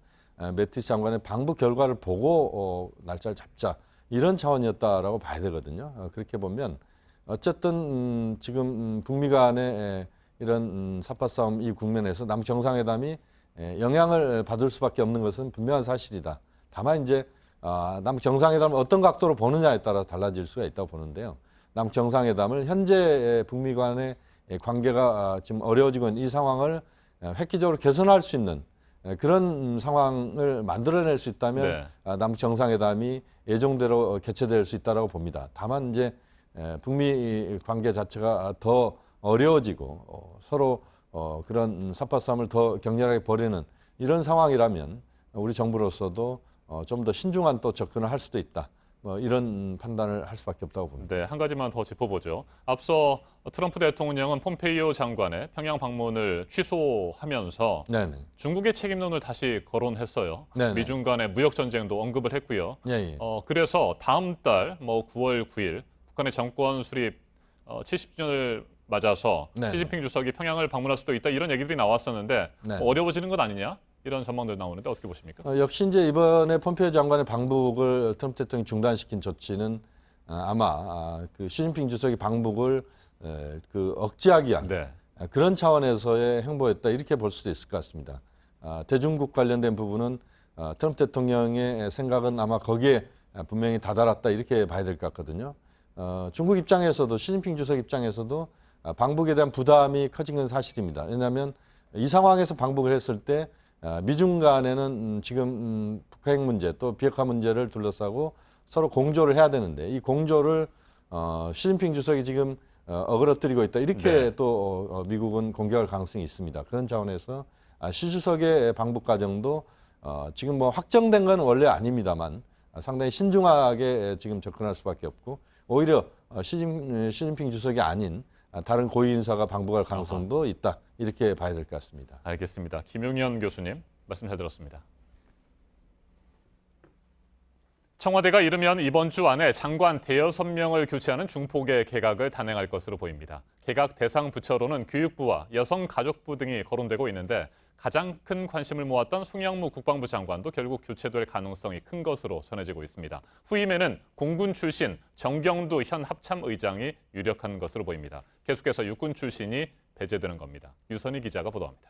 매티스 장관의 방북 결과를 보고 날짜를 잡자 이런 차원이었다라고 봐야 되거든요. 그렇게 보면 어쨌든 지금 북미 간의 이런 삿바 싸움 이 국면에서 남북 정상회담이 영향을 받을 수밖에 없는 것은 분명한 사실이다. 다만 이제 남북 정상회담을 어떤 각도로 보느냐에 따라 달라질 수가 있다고 보는데요. 남북 정상회담을 현재 북미 간의 관계가 지금 어려워지고 있는 이 상황을 획기적으로 개선할 수 있는 그런 상황을 만들어낼 수 있다면 남북 정상회담이 예정대로 개최될 수 있다고 봅니다. 다만 이제 북미 관계 자체가 더 어려워지고 서로 그런 삿바 싸움을 더 격렬하게 벌이는 이런 상황이라면 우리 정부로서도 좀 더 신중한 또 접근을 할 수도 있다. 이런 판단을 할 수밖에 없다고 봅니다. 네, 한 가지만 더 짚어보죠. 앞서 트럼프 대통령은 폼페이오 장관의 평양 방문을 취소하면서 네네. 중국의 책임론을 다시 거론했어요. 네네. 미중 간의 무역 전쟁도 언급을 했고요. 예. 그래서 다음 달 9월 9일 북한의 정권 수립 70주년을 맞아서 네네. 시진핑 주석이 평양을 방문할 수도 있다 이런 얘기들이 나왔었는데 네. 어려워지는 것 아니냐? 이런 전망들 나오는데 어떻게 보십니까? 역시 이제 이번에 폼페이오 장관의 방북을 트럼프 대통령이 중단시킨 조치는 아마 그 시진핑 주석이 방북을 그 억제하기 위한 그런 차원에서의 행보였다 이렇게 볼 수도 있을 것 같습니다. 대중국 관련된 부분은 트럼프 대통령의 생각은 아마 거기에 분명히 다다랐다 이렇게 봐야 될 것 같거든요. 중국 입장에서도 시진핑 주석 입장에서도 방북에 대한 부담이 커진 건 사실입니다. 왜냐하면 이 상황에서 방북을 했을 때 미중 간에는 지금 북핵 문제 또 비핵화 문제를 둘러싸고 서로 공조를 해야 되는데 이 공조를 시진핑 주석이 지금 어그러뜨리고 있다 이렇게 또 미국은 공격할 가능성이 있습니다. 그런 차원에서 시 주석의 방북 과정도 지금 뭐 확정된 건 원래 아닙니다만 상당히 신중하게 지금 접근할 수밖에 없고 오히려 시진핑 주석이 아닌 다른 고위 인사가 방북할 가능성도 있다. 이렇게 봐야 될 것 같습니다. 알겠습니다. 김용현 교수님 말씀 잘 들었습니다. 청와대가 이르면 이번 주 안에 장관 대여섯 명을 교체하는 중폭의 개각을 단행할 것으로 보입니다. 개각 대상 부처로는 교육부와 여성가족부 등이 거론되고 있는데 가장 큰 관심을 모았던 송영무 국방부 장관도 결국 교체될 가능성이 큰 것으로 전해지고 있습니다. 후임에는 공군 출신 정경두 현 합참의장이 유력한 것으로 보입니다. 계속해서 육군 출신이 배제되는 겁니다. 유선희 기자가 보도합니다.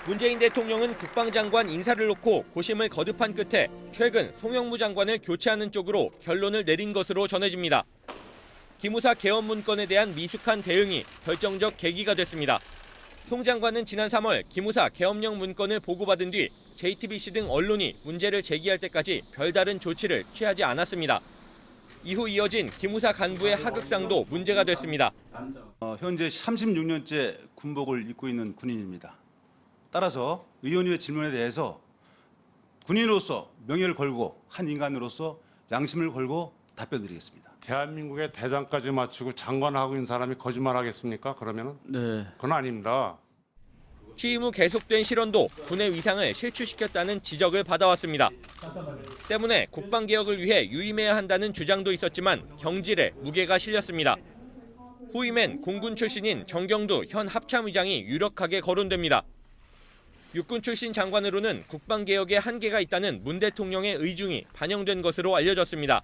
문재인 대통령은 국방장관 인사를 놓고 고심을 거듭한 끝에 최근 송영무 장관을 교체하는 쪽으로 결론을 내린 것으로 전해집니다. 기무사 개헌 문건에 대한 미숙한 대응이 결정적 계기가 됐습니다. 송 장관은 지난 3월 기무사 개헌령 문건을 보고받은 뒤 JTBC 등 언론이 문제를 제기할 때까지 별다른 조치를 취하지 않았습니다. 이후 이어진 기무사 간부의 하극상도 문제가 됐습니다. 현재 36년째 군복을 입고 있는 군인입니다. 따라서 의원님의 질문에 대해서 군인으로서 명예를 걸고 한 인간으로서 양심을 걸고 답변드리겠습니다. 대한민국의 대장까지 마치고 장관하고 있는 사람이 거짓말하겠습니까? 그러면은 네. 그건 아닙니다. 취임 후 계속된 실언도 군의 위상을 실추시켰다는 지적을 받아왔습니다. 때문에 국방개혁을 위해 유임해야 한다는 주장도 있었지만 경질에 무게가 실렸습니다. 후임엔 공군 출신인 정경두 현 합참의장이 유력하게 거론됩니다. 육군 출신 장관으로는 국방개혁에 한계가 있다는 문 대통령의 의중이 반영된 것으로 알려졌습니다.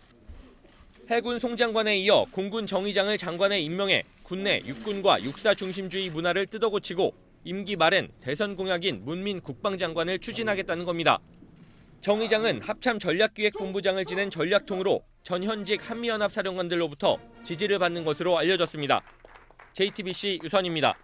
해군 송 장관에 이어 공군 정의장을 장관에 임명해 군내 육군과 육사 중심주의 문화를 뜯어고치고 임기 말엔 대선 공약인 문민 국방장관을 추진하겠다는 겁니다. 정 의장은 합참 전략기획본부장을 지낸 전략통으로 전현직 한미연합 사령관들로부터 지지를 받는 것으로 알려졌습니다. JTBC 유선입니다.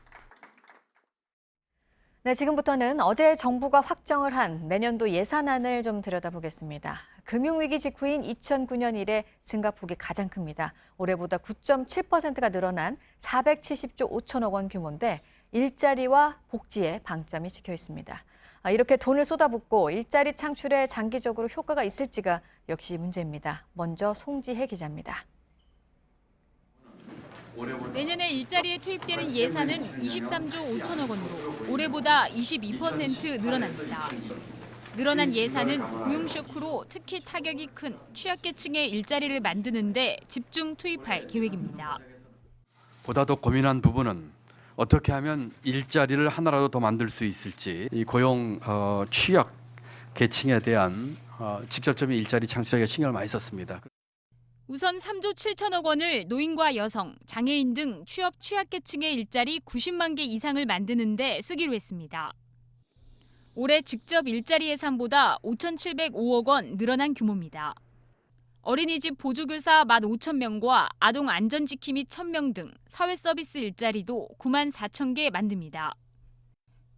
네, 지금부터는 어제 정부가 확정을 한 내년도 예산안을 좀 들여다보겠습니다. 금융위기 직후인 2009년 이래 증가폭이 가장 큽니다. 올해보다 9.7%가 늘어난 470조 5천억 원 규모인데 일자리와 복지에 방점이 찍혀 있습니다. 이렇게 돈을 쏟아붓고 일자리 창출에 장기적으로 효과가 있을지가 역시 문제입니다. 먼저 송지혜 기자입니다. 내년에 일자리에 투입되는 예산은 23조 5천억 원으로 올해보다 22% 늘어납니다. 늘어난 예산은 고용 쇼크로 특히 타격이 큰 취약계층의 일자리를 만드는 데 집중 투입할 계획입니다. 보다 더 고민한 부분은 어떻게 하면 일자리를 하나라도 더 만들 수 있을지, 이 고용 취약 계층에 대한 직접적인 일자리 창출에 신경을 많이 썼습니다. 우선 3조 7천억 원을 노인과 여성, 장애인 등 취약계층의 일자리 90만 개 이상을 만드는 데 쓰기로 했습니다. 올해 직접 일자리 예산보다 5,705억 원 늘어난 규모입니다. 어린이집 보조교사 15,000명과 아동 안전지킴이 1,000명 등 사회서비스 일자리도 9만 4천 개 만듭니다.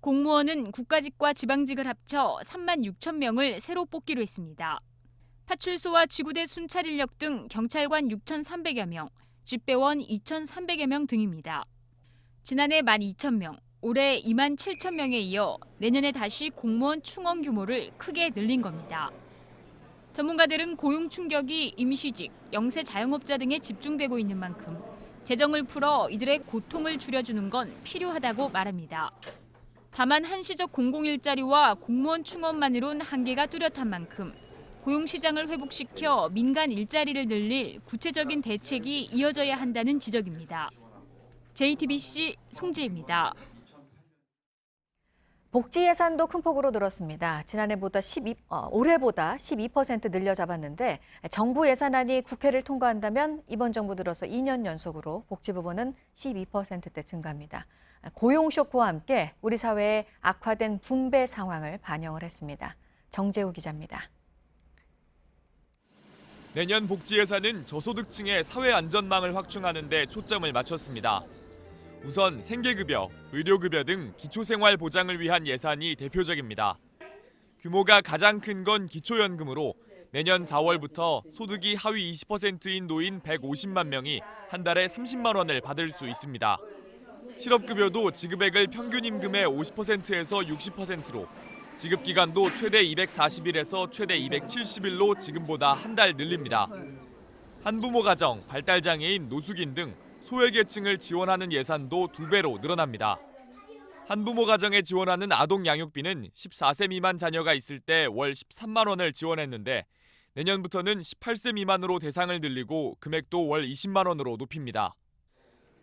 공무원은 국가직과 지방직을 합쳐 3만 6천 명을 새로 뽑기로 했습니다. 파출소와 지구대 순찰 인력 등 경찰관 6,300여 명, 집배원 2,300여 명 등입니다. 지난해 12,000명, 올해 27,000명에 이어 내년에 다시 공무원 충원 규모를 크게 늘린 겁니다. 전문가들은 고용 충격이 임시직, 영세 자영업자 등에 집중되고 있는 만큼 재정을 풀어 이들의 고통을 줄여주는 건 필요하다고 말합니다. 다만 한시적 공공일자리와 공무원 충원만으론 한계가 뚜렷한 만큼 고용시장을 회복시켜 민간 일자리를 늘릴 구체적인 대책이 이어져야 한다는 지적입니다. JTBC 송지혜입니다. 복지 예산도 큰 폭으로 늘었습니다. 지난해보다 올해보다 12% 늘려 잡았는데 정부 예산안이 국회를 통과한다면 이번 정부 들어서 2년 연속으로 복지 부분은 12%대 증가합니다. 고용 쇼크와 함께 우리 사회의 악화된 분배 상황을 반영을 했습니다. 정재우 기자입니다. 내년 복지 예산은 저소득층의 사회 안전망을 확충하는 데 초점을 맞췄습니다. 우선 생계급여, 의료급여 등 기초생활보장을 위한 예산이 대표적입니다. 규모가 가장 큰 건 기초연금으로 내년 4월부터 소득이 하위 20%인 노인 150만 명이 한 달에 30만 원을 받을 수 있습니다. 실업급여도 지급액을 평균 임금의 50%에서 60%로 지급기간도 최대 240일에서 최대 270일로 지금보다 한 달 늘립니다. 한부모 가정, 발달장애인, 노숙인 등 소외계층을 지원하는 예산도 2배로 늘어납니다. 한부모 가정에 지원하는 아동 양육비는 14세 미만 자녀가 있을 때 월 13만 원을 지원했는데 내년부터는 18세 미만으로 대상을 늘리고 금액도 월 20만 원으로 높입니다.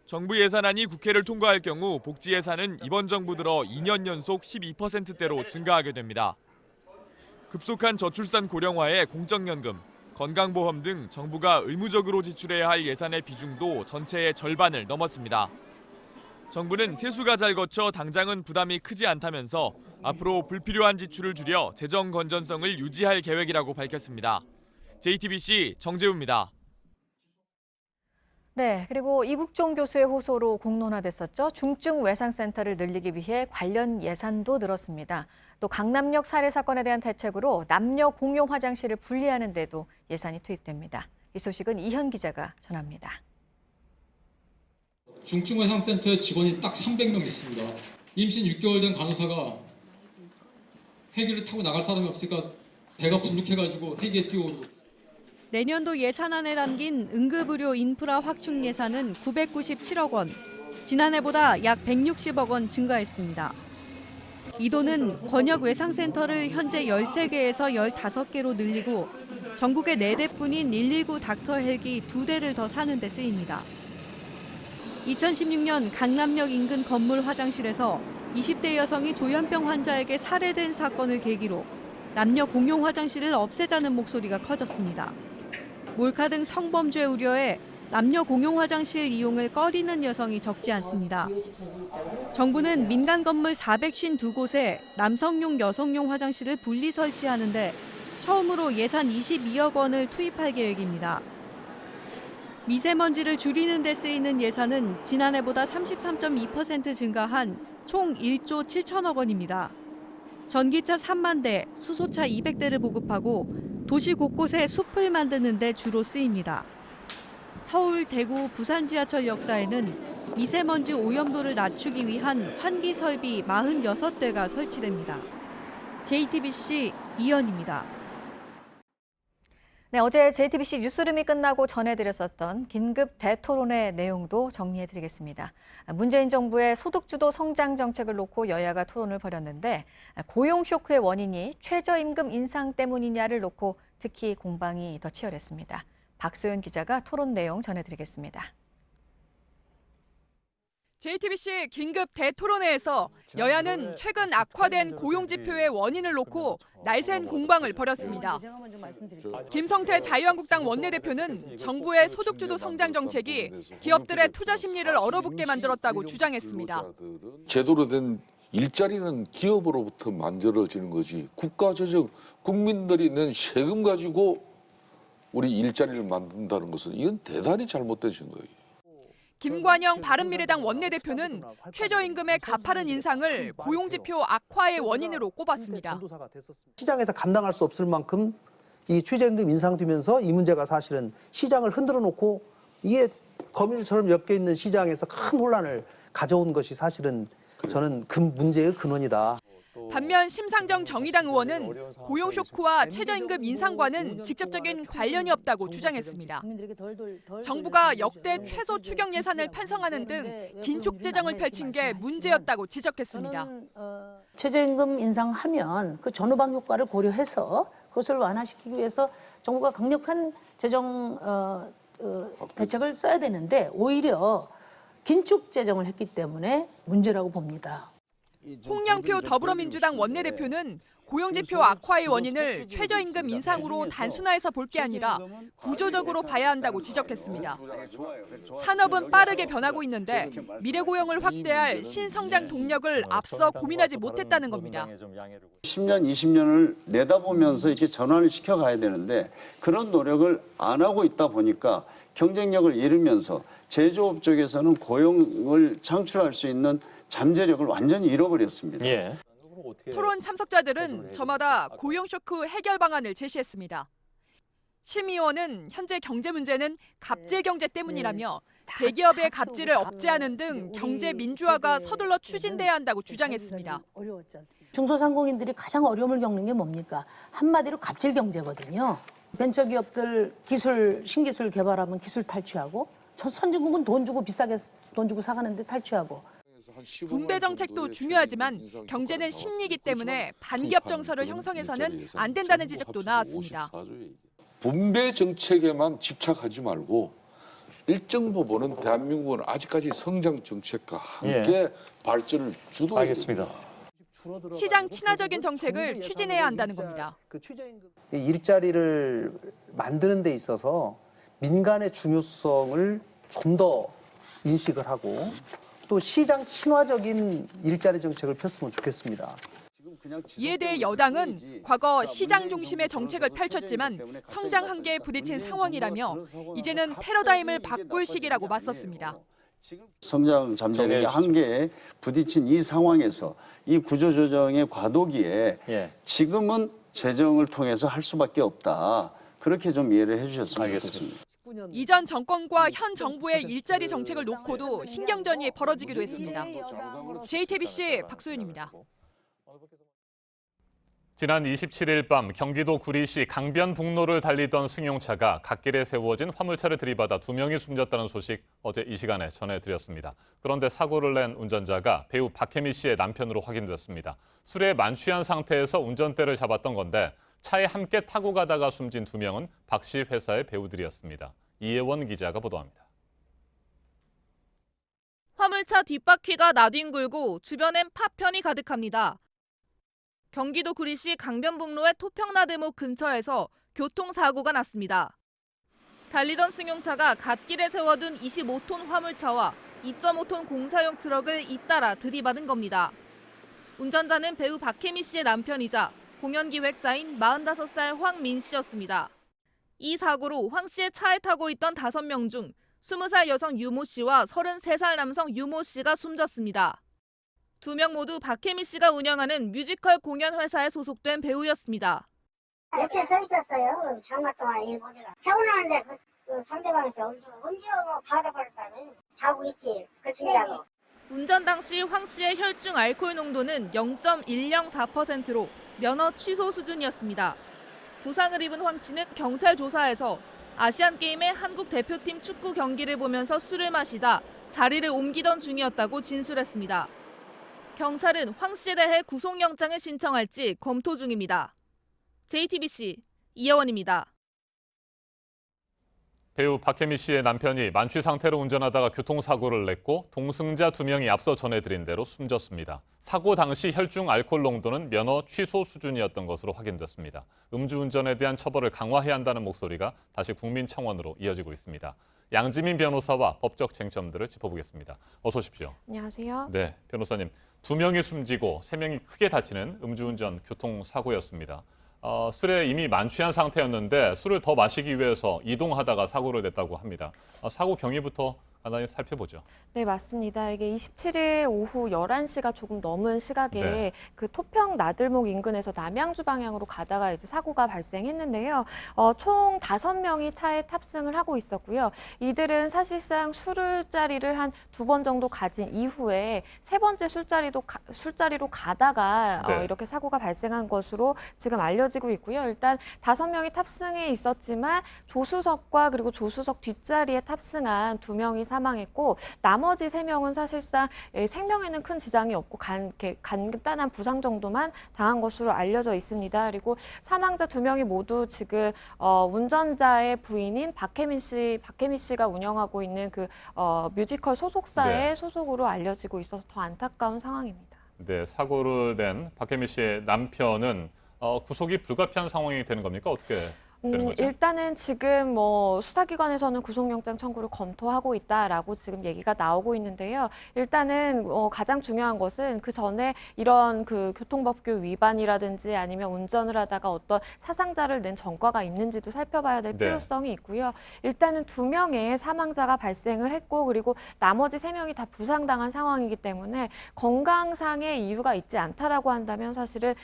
정부 예산안이 국회를 통과할 경우 복지 예산은 이번 정부 들어 2년 연속 12%대로 증가하게 됩니다. 급속한 저출산 고령화에 공적연금, 건강보험 등 정부가 의무적으로 지출해야 할 예산의 비중도 전체의 절반을 넘었습니다. 정부는 세수가 잘 거쳐 당장은 부담이 크지 않다면서 앞으로 불필요한 지출을 줄여 재정 건전성을 유지할 계획이라고 밝혔습니다. JTBC 정재우입니다. 네, 그리고 이국종 교수의 호소로 공론화됐었죠. 중증 외상센터를 늘리기 위해 관련 예산도 늘었습니다. 또 강남역 살해 사건에 대한 대책으로 남녀 공용 화장실을 분리하는 데도 예산이 투입됩니다. 이 소식은 이현 기자가 전합니다. 중증 외상센터에 직원이 딱 300명 있습니다. 임신 6개월 된 간호사가 헬기를 타고 나갈 사람이 없으니까 배가 불룩해가지고 헬기에 뛰어오르고. 내년도 예산안에 담긴 응급의료 인프라 확충 예산은 997억 원, 지난해보다 약 160억 원 증가했습니다. 이 돈은 권역 외상센터를 현재 13개에서 15개로 늘리고 전국에 4대뿐인 119 닥터 헬기 2대를 더 사는 데 쓰입니다. 2016년 강남역 인근 건물 화장실에서 20대 여성이 조현병 환자에게 살해된 사건을 계기로 남녀 공용 화장실을 없애자는 목소리가 커졌습니다. 몰카 등 성범죄 우려에 남녀 공용 화장실 이용을 꺼리는 여성이 적지 않습니다. 정부는 민간 건물 452곳에 남성용, 여성용 화장실을 분리 설치하는데 처음으로 예산 22억 원을 투입할 계획입니다. 미세먼지를 줄이는 데 쓰이는 예산은 지난해보다 33.2% 증가한 총 1조 7천억 원입니다. 전기차 3만 대, 수소차 200대를 보급하고 도시 곳곳에 숲을 만드는 데 주로 쓰입니다. 서울, 대구, 부산 지하철 역사에는 미세먼지 오염도를 낮추기 위한 환기 설비 46대가 설치됩니다. JTBC 이현입니다. 네, 어제 JTBC 뉴스룸이 끝나고 전해드렸었던 긴급 대토론의 내용도 정리해드리겠습니다. 문재인 정부의 소득주도 성장 정책을 놓고 여야가 토론을 벌였는데 고용 쇼크의 원인이 최저임금 인상 때문이냐를 놓고 특히 공방이 더 치열했습니다. 박소연 기자가 토론 내용 전해드리겠습니다. JTBC 긴급 대토론회에서 여야는 최근 악화된 고용지표의 원인을 놓고 날쌘 공방을 벌였습니다. 김성태 자유한국당 원내대표는 정부의 소득주도 성장 정책이 기업들의 투자 심리를 얼어붙게 만들었다고 주장했습니다. 제대로 된 일자리는 기업으로부터 만들어지는 거지 국가재정, 국민들이 낸 세금 가지고 우리 일자리를 만든다는 것은 이건 대단히 잘못된 거예요. 김관영 바른미래당 원내대표는 최저임금의 가파른 인상을 고용지표 악화의 원인으로 꼽았습니다. 시장에서 감당할 수 없을 만큼 이 최저임금 인상되면서 이 문제가 사실은 시장을 흔들어 놓고 이게 거미줄처럼 엮여 있는 시장에서 큰 혼란을 가져온 것이 사실은 저는 문제의 근원이다. 반면 심상정 정의당 의원은 고용 쇼크와 최저임금 인상과는 직접적인 관련이 없다고 주장했습니다. 정부가 역대 최소 추경 예산을 편성하는 등 긴축 재정을 펼친 게 문제였다고 지적했습니다. 최저임금 인상하면 그 전후방 효과를 고려해서 그것을 완화시키기 위해서 정부가 강력한 재정 대책을 써야 되는데 오히려 긴축 재정을 했기 때문에 문제라고 봅니다. 홍영표 더불어민주당 원내대표는 고용지표 악화의 원인을 최저임금 인상으로 단순화해서 볼 게 아니라 구조적으로 봐야 한다고 지적했습니다. 산업은 빠르게 변하고 있는데 미래 고용을 확대할 신성장 동력을 앞서 고민하지 못했다는 겁니다. 10년, 20년을 내다보면서 이렇게 전환을 시켜가야 되는데 그런 노력을 안 하고 있다 보니까 경쟁력을 잃으면서 제조업 쪽에서는 고용을 창출할 수 있는 잠재력을 완전히 잃어버렸습니다. 예. 토론 참석자들은 저마다 고용 쇼크 해결 방안을 제시했습니다. 심 의원은 현재 경제 문제는 갑질 경제 때문이라며 대기업의 갑질을 억제하는 등 경제 민주화가 서둘러 추진돼야 한다고 주장했습니다. 중소상공인들이 가장 어려움을 겪는 게 뭡니까? 한마디로 갑질 경제거든요. 벤처기업들 신기술 개발하면 기술 탈취하고 선진국은 돈 주고 비싸게 돈 주고 사가는데 탈취하고. 분배 정책도 중요하지만 경제는 심리이기 때문에 반기업 정서를 형성해서는 안 된다는 지적도 나왔습니다. 분배 정책에만 집착하지 말고 일정 부분은 대한민국은 아직까지 성장 정책과 함께 발전을 주도하겠습니다. 시장 친화적인 정책을 추진해야 한다는 겁니다. 일자리를 만드는 데 있어서 민간의 중요성을 좀 더 인식을 하고 또 시장 친화적인 일자리 정책을 폈으면 좋겠습니다. 이에 대해 여당은 과거 시장 중심의 정책을 펼쳤지만 성장 한계에 부딪힌 상황이라며 이제는 패러다임을 바꿀 시기라고 맞섰습니다. 성장 잠재력의 한계에 부딪힌 이 상황에서 이 구조조정의 과도기에 지금은 재정을 통해서 할 수밖에 없다. 그렇게 좀 이해를 해주셨으면 좋겠습니다. 이전 정권과 현 정부의 일자리 정책을 놓고도 신경전이 벌어지기도 했습니다. JTBC 박소연입니다. 지난 27일 밤 경기도 구리시 강변북로를 달리던 승용차가 갓길에 세워진 화물차를 들이받아 2명이 숨졌다는 소식 어제 이 시간에 전해드렸습니다. 그런데 사고를 낸 운전자가 배우 박혜미 씨의 남편으로 확인됐습니다. 술에 만취한 상태에서 운전대를 잡았던 건데 차에 함께 타고 가다가 숨진 2명은 박 씨 회사의 배우들이었습니다. 이혜원 기자가 보도합니다. 화물차 뒷바퀴가 나뒹굴고 주변엔 파편이 가득합니다. 경기도 구리시 강변북로의 토평나들목 근처에서 교통사고가 났습니다. 달리던 승용차가 갓길에 세워둔 25톤 화물차와 2.5톤 공사용 트럭을 잇따라 들이받은 겁니다. 운전자는 배우 박혜미 씨의 남편이자 공연기획자인 45살 황민 씨였습니다. 이 사고로 황 씨의 차에 타고 있던 5명 중 20살 여성 유모 씨와 33살 남성 유모 씨가 숨졌습니다. 2명 모두 박혜미 씨가 운영하는 뮤지컬 공연 회사에 소속된 배우였습니다. 며칠 서 있었어요. 장마 동안 일 보다가 사고 나는데 그 상대방에서 음주 받아버렸다면 자고 있지. 그친다고. 운전 당시 황 씨의 혈중 알코올 농도는 0.104%로 면허 취소 수준이었습니다. 부상을 입은 황 씨는 경찰 조사에서 아시안게임의 한국 대표팀 축구 경기를 보면서 술을 마시다 자리를 옮기던 중이었다고 진술했습니다. 경찰은 황 씨에 대해 구속영장을 신청할지 검토 중입니다. JTBC 이혜원입니다. 배우 박혜미 씨의 남편이 만취 상태로 운전하다가 교통사고를 냈고 동승자 2명이 앞서 전해드린 대로 숨졌습니다. 사고 당시 혈중 알코올 농도는 면허 취소 수준이었던 것으로 확인됐습니다. 음주운전에 대한 처벌을 강화해야 한다는 목소리가 다시 국민청원으로 이어지고 있습니다. 양지민 변호사와 법적 쟁점들을 짚어보겠습니다. 어서 오십시오. 안녕하세요. 네, 변호사님. 2명이 숨지고 3명이 크게 다치는 음주운전 교통사고였습니다. 술에 이미 만취한 상태였는데 술을 더 마시기 위해서 이동하다가 사고를 냈다고 합니다. 사고 경위부터 하나 살펴보죠. 네, 맞습니다. 이게 27일 오후 11시가 조금 넘은 시각에 네. 그 토평 나들목 인근에서 남양주 방향으로 가다가 이제 사고가 발생했는데요. 총 5명이 차에 탑승을 하고 있었고요. 이들은 사실상 술자리를 한 2번 정도 가진 이후에 3번째 술자리로 가다가 네. 이렇게 사고가 발생한 것으로 지금 알려지고 있고요. 일단 5명이 탑승해 있었지만 조수석과 그리고 조수석 뒷자리에 탑승한 2명이 사망했고 나머지 3명은 사실상 생명에는 큰 지장이 없고 간단한 부상 정도만 당한 것으로 알려져 있습니다. 그리고 사망자 2명이 모두 지금 운전자의 부인인 박혜민 씨가 운영하고 있는 그 뮤지컬 소속사의 네. 소속으로 알려지고 있어서 더 안타까운 상황입니다. 네, 사고를 낸 박혜미 씨의 남편은 구속이 불가피한 상황이 되는 겁니까? 어떻게 되는 거죠? 일단은 지금 수사기관에서는 구속영장 청구를 검토하고 있다라고 지금 얘기가 나오고 있는데요. 일단은 가장 중요한 것은 그 전에 이런 그 교통법규 위반이라든지 아니면 운전을 하다가 어떤 사상자를 낸 전과가 있는지도 살펴봐야 될 네. 필요성이 있고요. 일단은 2명의 사망자가 발생을 했고 그리고 나머지 3명이 다 부상당한 상황이기 때문에 건강상의 이유가 있지 않다라고 한다면 사실은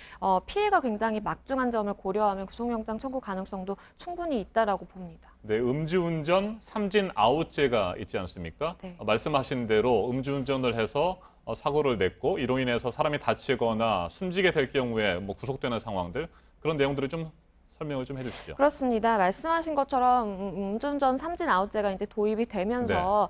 피해가 굉장히 막중한 점을 고려하면 구속영장 청구 가능성도 충분히 있다라고 봅니다. 네, 음주운전 삼진 아웃죄가 있지 않습니까? 네. 말씀하신 대로 음주운전을 해서 사고를 냈고 이로 인해서 사람이 다치거나 숨지게 될 경우에 구속되는 상황들 그런 내용들을 좀 설명을 좀 해주시죠. 그렇습니다. 말씀하신 것처럼 음주운전 삼진 아웃제가 이제 도입이 되면서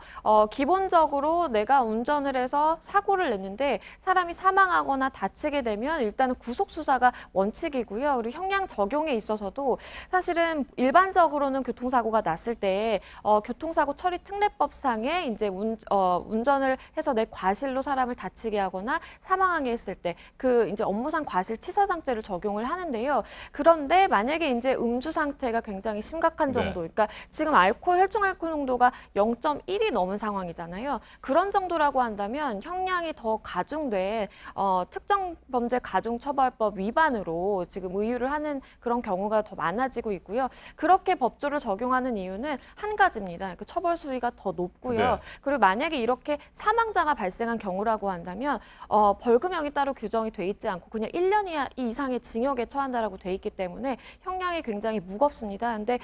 기본적으로 내가 운전을 해서 사고를 냈는데 사람이 사망하거나 다치게 되면 일단은 구속 수사가 원칙이고요. 그리고 형량 적용에 있어서도 사실은 일반적으로는 교통사고가 났을 때 교통사고 처리 특례법상에 이제 운전을 해서 내 과실로 사람을 다치게 하거나 사망하게 했을 때 그 이제 업무상 과실치사상죄를 적용을 하는데요. 그런데 만약에 이제 음주 상태가 굉장히 심각한 정도, 네. 그러니까 지금 혈중 알코올 농도가 0.1이 넘은 상황이잖아요. 그런 정도라고 한다면 형량이 더 가중된 특정범죄 가중처벌법 위반으로 지금 의유를 하는 그런 경우가 더 많아지고 있고요. 그렇게 법조를 적용하는 이유는 한 가지입니다. 그 처벌 수위가 더 높고요. 네. 그리고 만약에 이렇게 사망자가 발생한 경우라고 한다면 벌금형이 따로 규정이 돼 있지 않고 그냥 1년 이상의 징역에 처한다라고 돼 있기 때문에 형량이 굉장히 무겁습니다. 근데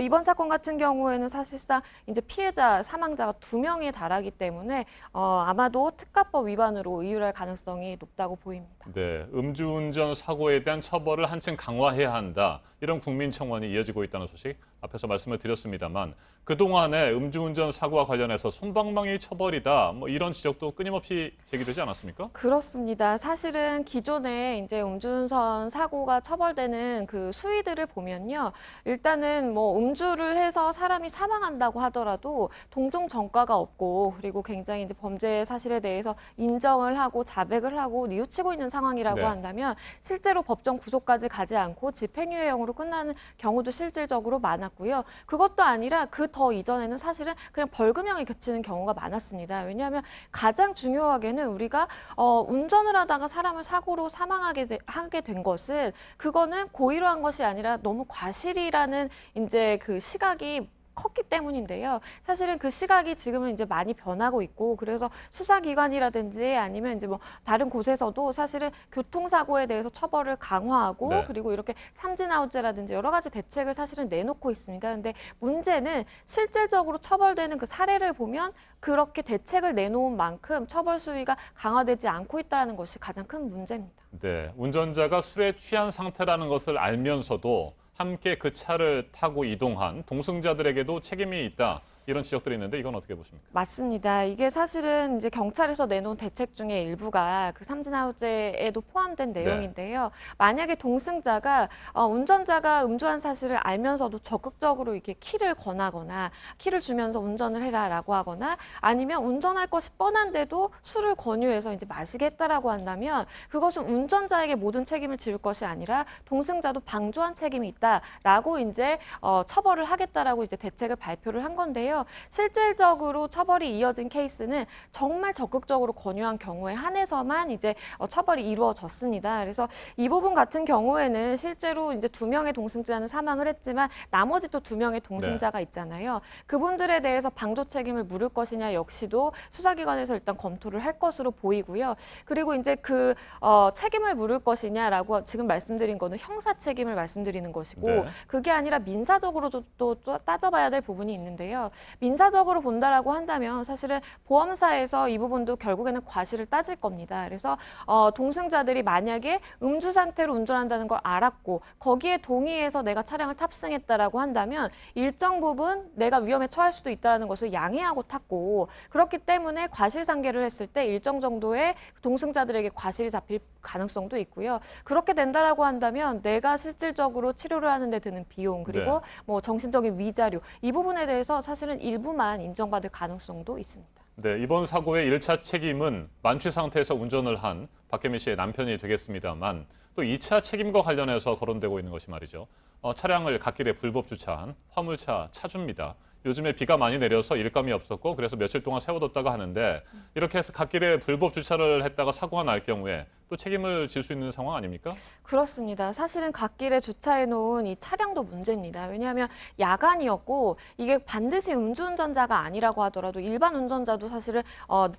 이번 사건 같은 경우에는 사실상 이제 피해자, 사망자가 2명에 달하기 때문에 아마도 특가법 위반으로 의율할 가능성이 높다고 보입니다. 네, 음주운전 사고에 대한 처벌을 한층 강화해야 한다. 이런 국민청원이 이어지고 있다는 소식 앞에서 말씀을 드렸습니다만 그동안에 음주운전 사고와 관련해서 솜방망이 처벌이다. 이런 지적도 끊임없이 제기되지 않았습니까? 그렇습니다. 사실은 기존에 이제 음주운전 사고가 처벌되는 그 수위들을 보면요. 일단은 음주를 해서 사람이 사망한다고 하더라도 동종 전과가 없고 그리고 굉장히 이제 범죄 사실에 대해서 인정을 하고 자백을 하고 뉘우치고 있는 상황이라고 네. 한다면 실제로 법정 구속까지 가지 않고 집행유예형으로 끝나는 경우도 실질적으로 많았고요. 그것도 아니라 그 더 이전에는 사실은 그냥 벌금형이 그치는 경우가 많았습니다. 왜냐하면 가장 중요하게는 우리가 운전을 하다가 사람을 사고로 하게 된 것은 그거는 고의로 한 것이 아니라 너무 과실이라는 이제 그 시각이 컸기 때문인데요. 사실은 그 시각이 지금은 이제 많이 변하고 있고 그래서 수사기관이라든지 아니면 이제 다른 곳에서도 사실은 교통사고에 대해서 처벌을 강화하고 네. 그리고 이렇게 삼진아웃제라든지 여러 가지 대책을 사실은 내놓고 있습니다. 근데 문제는 실질적으로 처벌되는 그 사례를 보면 그렇게 대책을 내놓은 만큼 처벌 수위가 강화되지 않고 있다는 것이 가장 큰 문제입니다. 네, 운전자가 술에 취한 상태라는 것을 알면서도 함께 그 차를 타고 이동한 동승자들에게도 책임이 있다. 이런 지적들이 있는데 이건 어떻게 보십니까? 맞습니다. 이게 사실은 이제 경찰에서 내놓은 대책 중에 일부가 그 삼진아웃제에도 포함된 내용인데요. 만약에 동승자가 운전자가 음주한 사실을 알면서도 적극적으로 이렇게 키를 권하거나 키를 주면서 운전을 해라라고 하거나 아니면 운전할 것이 뻔한데도 술을 권유해서 이제 마시게 했다라고 한다면 그것은 운전자에게 모든 책임을 지울 것이 아니라 동승자도 방조한 책임이 있다라고 이제 처벌을 하겠다라고 이제 대책을 발표를 한 건데요. 있는데요. 실질적으로 처벌이 이어진 케이스는 정말 적극적으로 권유한 경우에 한해서만 이제 처벌이 이루어졌습니다. 그래서 이 부분 같은 경우에는 실제로 이제 2명의 동승자는 사망을 했지만 나머지 또 2명의 동승자가 있잖아요. 그분들에 대해서 방조 책임을 물을 것이냐 역시도 수사기관에서 일단 검토를 할 것으로 보이고요. 그리고 이제 그 책임을 물을 것이냐라고 지금 말씀드린 거는 형사 책임을 말씀드리는 것이고 네. 그게 아니라 민사적으로 또 따져봐야 될 부분이 있는데요. 민사적으로 본다라고 한다면 사실은 보험사에서 이 부분도 결국에는 과실을 따질 겁니다. 그래서 동승자들이 만약에 음주 상태로 운전한다는 걸 알았고 거기에 동의해서 내가 차량을 탑승했다라고 한다면 일정 부분 내가 위험에 처할 수도 있다는 것을 양해하고 탔고 그렇기 때문에 과실상계를 했을 때 일정 정도의 동승자들에게 과실이 잡힐 가능성도 있고요. 그렇게 된다라고 한다면 내가 실질적으로 치료를 하는 데 드는 비용 그리고 뭐 정신적인 위자료 이 부분에 대해서 사실은 일부만 인정받을 가능성도 있습니다. 네, 이번 사고의 1차 책임은 만취 상태에서 운전을 한 박혜민 씨의 남편이 되겠습니다만 또 2차 책임과 관련해서 거론되고 있는 것이 말이죠. 차량을 갓길에 불법 주차한 화물차 차주입니다. 요즘에 비가 많이 내려서 일감이 없었고 그래서 며칠 동안 세워뒀다가 하는데 이렇게 해서 갓길에 불법 주차를 했다가 사고가 날 경우에 또 책임을 질 수 있는 상황 아닙니까? 그렇습니다. 사실은 갓길에 주차해 놓은 이 차량도 문제입니다. 왜냐하면 야간이었고 이게 반드시 음주운전자가 아니라고 하더라도 일반 운전자도 사실은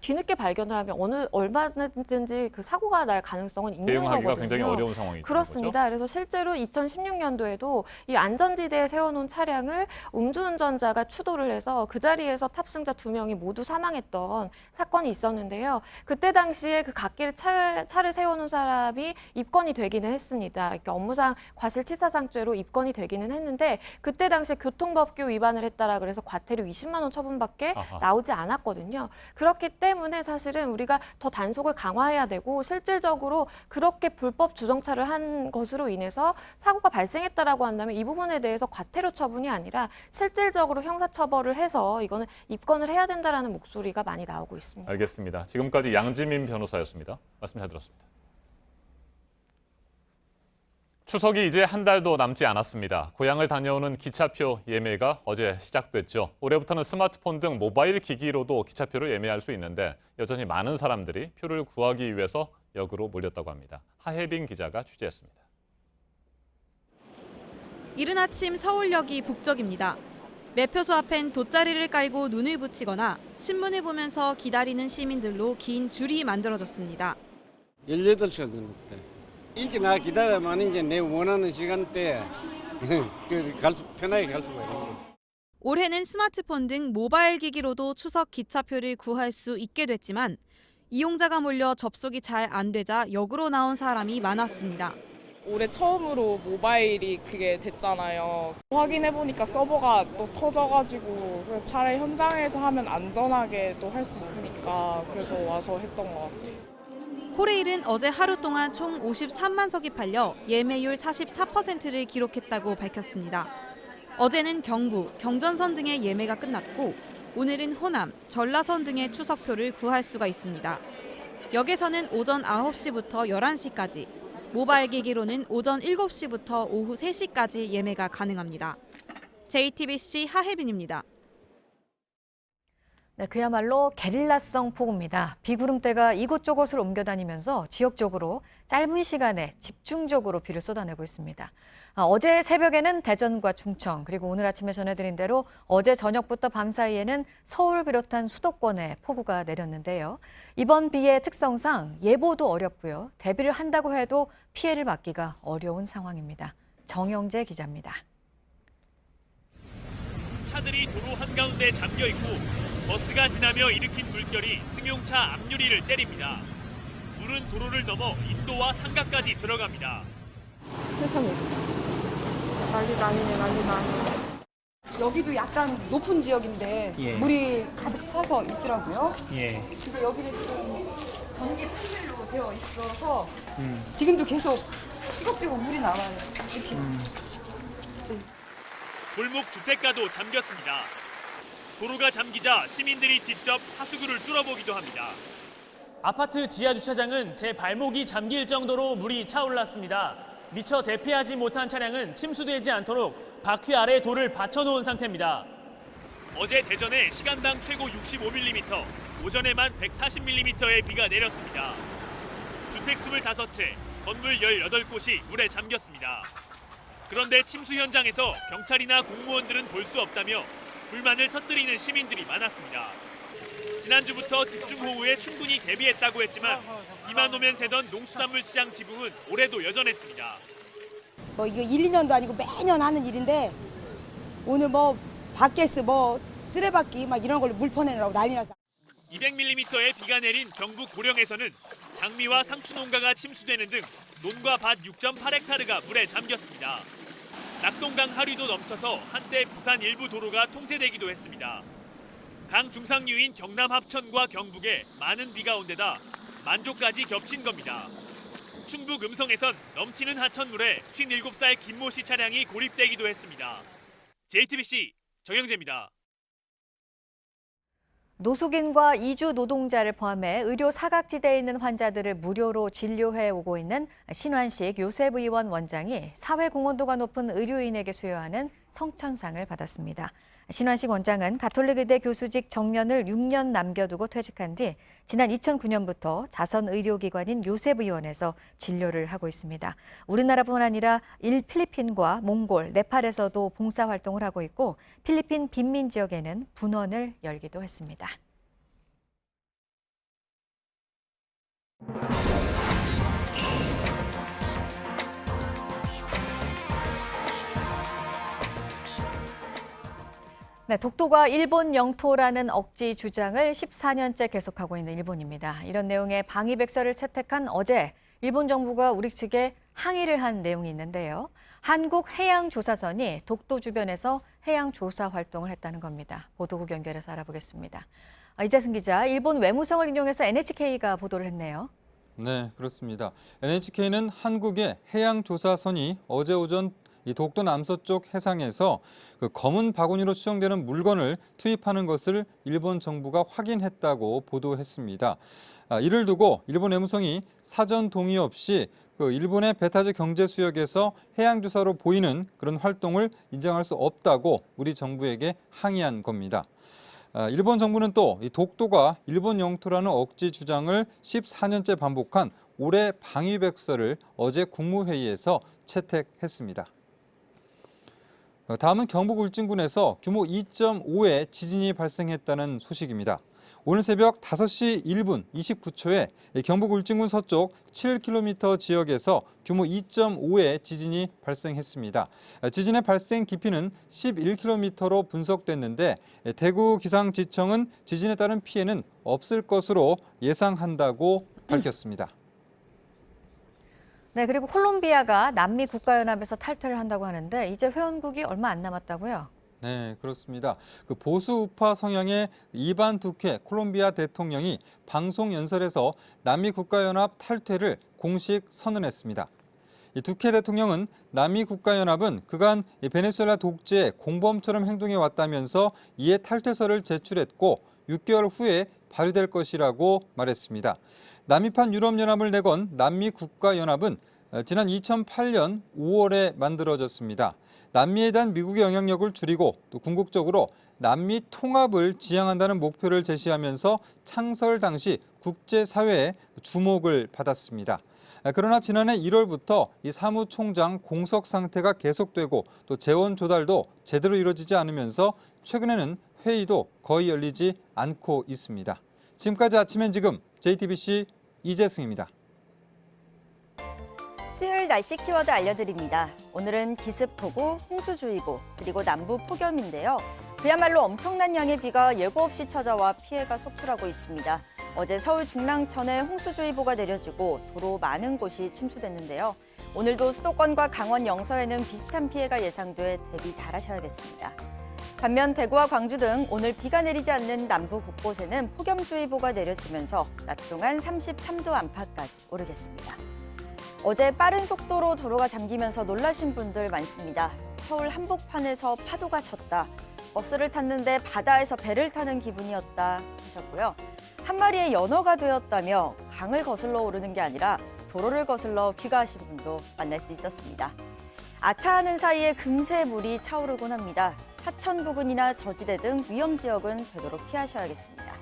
뒤늦게 발견을 하면 얼마든지 그 사고가 날 가능성은 있는 대응하기가 거거든요. 굉장히 어려운 상황이죠. 그렇습니다. 그래서 실제로 2016년도에도 이 안전지대에 세워놓은 차량을 음주운전자가 추돌을 해서 그 자리에서 탑승자 2명이 모두 사망했던 사건이 있었는데요. 그때 당시에 그 갓길에 차를 세워놓은 사람이 입건이 되기는 했습니다. 그러니까 업무상 과실치사상죄로 입건이 되기는 했는데 그때 당시에 교통법규 위반을 했다라 그래서 과태료 20만 원 처분밖에 나오지 않았거든요. 그렇기 때문에 사실은 우리가 더 단속을 강화해야 되고 실질적으로 그렇게 불법 주정차를 한 것으로 인해서 사고가 발생했다라고 한다면 이 부분에 대해서 과태료 처분이 아니라 실질적으로 형사처벌을 해서 이거는 입건을 해야 된다라는 목소리가 많이 나오고 있습니다. 알겠습니다. 지금까지 양지민 변호사였습니다. 말씀 잘 들었습니다. 추석이 이제 한 달도 남지 않았습니다. 고향을 다녀오는 기차표 예매가 어제 시작됐죠. 올해부터는 스마트폰 등 모바일 기기로도 기차표를 예매할 수 있는데 여전히 많은 사람들이 표를 구하기 위해서 역으로 몰렸다고 합니다. 하혜빈 기자가 취재했습니다. 이른 아침 서울역이 북적입니다. 매표소 앞엔 돗자리를 깔고 눈을 붙이거나 신문을 보면서 기다리는 시민들로 긴 줄이 만들어졌습니다. 18시간 정도 기다려요. 일찍 나 기다려면 이제 내 원하는 시간대에 편하게 갈 수가 있는. 올해는 스마트폰 등 모바일 기기로도 추석 기차표를 구할 수 있게 됐지만 이용자가 몰려 접속이 잘 안 되자 역으로 나온 사람이 많았습니다. 올해 처음으로 모바일이 그게 됐잖아요. 확인해보니까 서버가 또 터져가지고 차라리 현장에서 하면 안전하게 또 할 수 있으니까 그래서 와서 했던 것 같아요. 코레일은 어제 하루 동안 총 53만 석이 팔려 예매율 44%를 기록했다고 밝혔습니다. 어제는 경부, 경전선 등의 예매가 끝났고 오늘은 호남, 전라선 등의 추석표를 구할 수가 있습니다. 역에서는 오전 9시부터 11시까지, 모바일 기기로는 오전 7시부터 오후 3시까지 예매가 가능합니다. JTBC 하혜빈입니다. 네, 그야말로 게릴라성 폭우입니다. 비구름대가 이곳저곳을 옮겨다니면서 지역적으로 짧은 시간에 집중적으로 비를 쏟아내고 있습니다. 어제 새벽에는 대전과 충청, 그리고 오늘 아침에 전해드린 대로 어제 저녁부터 밤 사이에는 서울을 비롯한 수도권에 폭우가 내렸는데요. 이번 비의 특성상 예보도 어렵고요. 대비를 한다고 해도 피해를 막기가 어려운 상황입니다. 정영재 기자입니다. 차들이 도로 한가운데 잠겨있고 버스가 지나며 일으킨 물결이 승용차 앞유리를 때립니다. 물은 도로를 넘어 인도와 상가까지 들어갑니다. 세상에. 난리. 여기도 약간 높은 지역인데 물이 가득 차서 있더라고요. 근데 여기는 지금 전기 판넬로 되어 있어서 지금도 계속 찌걱찌걱 물이 나와요. 이렇게. 골목 주택가도 잠겼습니다. 도로가 잠기자 시민들이 직접 하수구를 뚫어보기도 합니다. 아파트 지하 주차장은 제 발목이 잠길 정도로 물이 차올랐습니다. 미처 대피하지 못한 차량은 침수되지 않도록 바퀴 아래 돌을 받쳐놓은 상태입니다. 어제 대전에 시간당 최고 65mm, 오전에만 140mm의 비가 내렸습니다. 주택 25채, 건물 18곳이 물에 잠겼습니다. 그런데 침수 현장에서 경찰이나 공무원들은 볼 수 없다며 불만을 터뜨리는 시민들이 많았습니다. 지난주부터 집중호우에 충분히 대비했다고 했지만 비만 오면 새던 농수산물 시장 지붕은 올해도 여전했습니다. 이거 1, 2년도 아니고 매년 하는 일인데 오늘 밖에서 쓰레받기 막 이런 걸로 물 퍼내느라고 난리 나서. 200mm의 비가 내린 경북 고령에서는 장미와 상추 농가가 침수되는 등 논과 밭 6.8헥타르가 물에 잠겼습니다. 낙동강 하류도 넘쳐서 한때 부산 일부 도로가 통제되기도 했습니다. 강 중상류인 경남 합천과 경북에 많은 비가 온 데다 만조까지 겹친 겁니다. 충북 음성에선 넘치는 하천물에 57살 김모 씨 차량이 고립되기도 했습니다. JTBC 정영재입니다. 노숙인과 이주 노동자를 포함해 의료 사각지대에 있는 환자들을 무료로 진료해 오고 있는 신환식 요셉 의원 원장이 사회공헌도가 높은 의료인에게 수여하는 성천상을 받았습니다. 신환식 원장은 가톨릭의대 교수직 정년을 6년 남겨두고 퇴직한 뒤 지난 2009년부터 자선의료기관인 요셉 의원에서 진료를 하고 있습니다. 우리나라뿐 아니라 필리핀과 몽골, 네팔에서도 봉사활동을 하고 있고 필리핀 빈민 지역에는 분원을 열기도 했습니다. 네, 독도가 일본 영토라는 억지 주장을 14년째 계속하고 있는 일본입니다. 이런 내용의 방위백서를 채택한 어제 일본 정부가 우리 측에 항의를 한 내용이 있는데요. 한국해양조사선이 독도 주변에서 해양조사 활동을 했다는 겁니다. 보도국 연결해서 알아보겠습니다. 이재승 기자, 일본 외무성을 인용해서 NHK가 보도를 했네요. 네, 그렇습니다. NHK는 한국의 해양조사선이 어제 오전 이 독도 남서쪽 해상에서 그 검은 바구니로 추정되는 물건을 투입하는 것을 일본 정부가 확인했다고 보도했습니다. 이를 두고 일본 외무성이 사전 동의 없이 그 일본의 베타즈 경제수역에서 해양조사로 보이는 그런 활동을 인정할 수 없다고 우리 정부에게 항의한 겁니다. 일본 정부는 또 이 독도가 일본 영토라는 억지 주장을 14년째 반복한 올해 방위백서를 어제 국무회의에서 채택했습니다. 다음은 경북 울진군에서 규모 2.5의 지진이 발생했다는 소식입니다. 오늘 새벽 5시 1분 29초에 경북 울진군 서쪽 7km 지역에서 규모 2.5의 지진이 발생했습니다. 지진의 발생 깊이는 11km로 분석됐는데 대구 기상지청은 지진에 따른 피해는 없을 것으로 예상한다고 밝혔습니다. 네, 그리고 콜롬비아가 남미 국가연합에서 탈퇴를 한다고 하는데 이제 회원국이 얼마 안 남았다고요? 네, 그렇습니다. 그 보수 우파 성향의 이반 두케 콜롬비아 대통령이 방송 연설에서 남미 국가연합 탈퇴를 공식 선언했습니다. 이 두케 대통령은 남미 국가연합은 그간 베네수엘라 독재에 공범처럼 행동해 왔다면서 이에 탈퇴서를 제출했고 6개월 후에 발효될 것이라고 말했습니다. 남미판 유럽연합을 내건 남미 국가연합은 지난 2008년 5월에 만들어졌습니다. 남미에 대한 미국의 영향력을 줄이고 또 궁극적으로 남미 통합을 지향한다는 목표를 제시하면서 창설 당시 국제사회의 주목을 받았습니다. 그러나 지난해 1월부터 이 사무총장 공석 상태가 계속되고 또 재원 조달도 제대로 이루어지지 않으면서 최근에는 회의도 거의 열리지 않고 있습니다. 지금까지 아침엔 지금 JTBC 이재승입니다. 수요일 날씨 키워드 알려드립니다. 오늘은 기습폭우, 홍수주의보, 그리고 남부 폭염인데요. 그야말로 엄청난 양의 비가 예고 없이 찾아와 피해가 속출하고 있습니다. 어제 서울 중랑천에 홍수주의보가 내려지고 도로 많은 곳이 침수됐는데요. 오늘도 수도권과 강원 영서에는 비슷한 피해가 예상돼 대비 잘하셔야겠습니다. 반면 대구와 광주 등 오늘 비가 내리지 않는 남부 곳곳에는 폭염주의보가 내려지면서 낮 동안 33도 안팎까지 오르겠습니다. 어제 빠른 속도로 도로가 잠기면서 놀라신 분들 많습니다. 서울 한복판에서 파도가 쳤다. 버스를 탔는데 바다에서 배를 타는 기분이었다 하셨고요. 한 마리의 연어가 되었다며 강을 거슬러 오르는 게 아니라 도로를 거슬러 귀가하신 분도 만날 수 있었습니다. 아차하는 사이에 금세 물이 차오르곤 합니다. 하천 부근이나 저지대 등 위험 지역은 되도록 피하셔야겠습니다.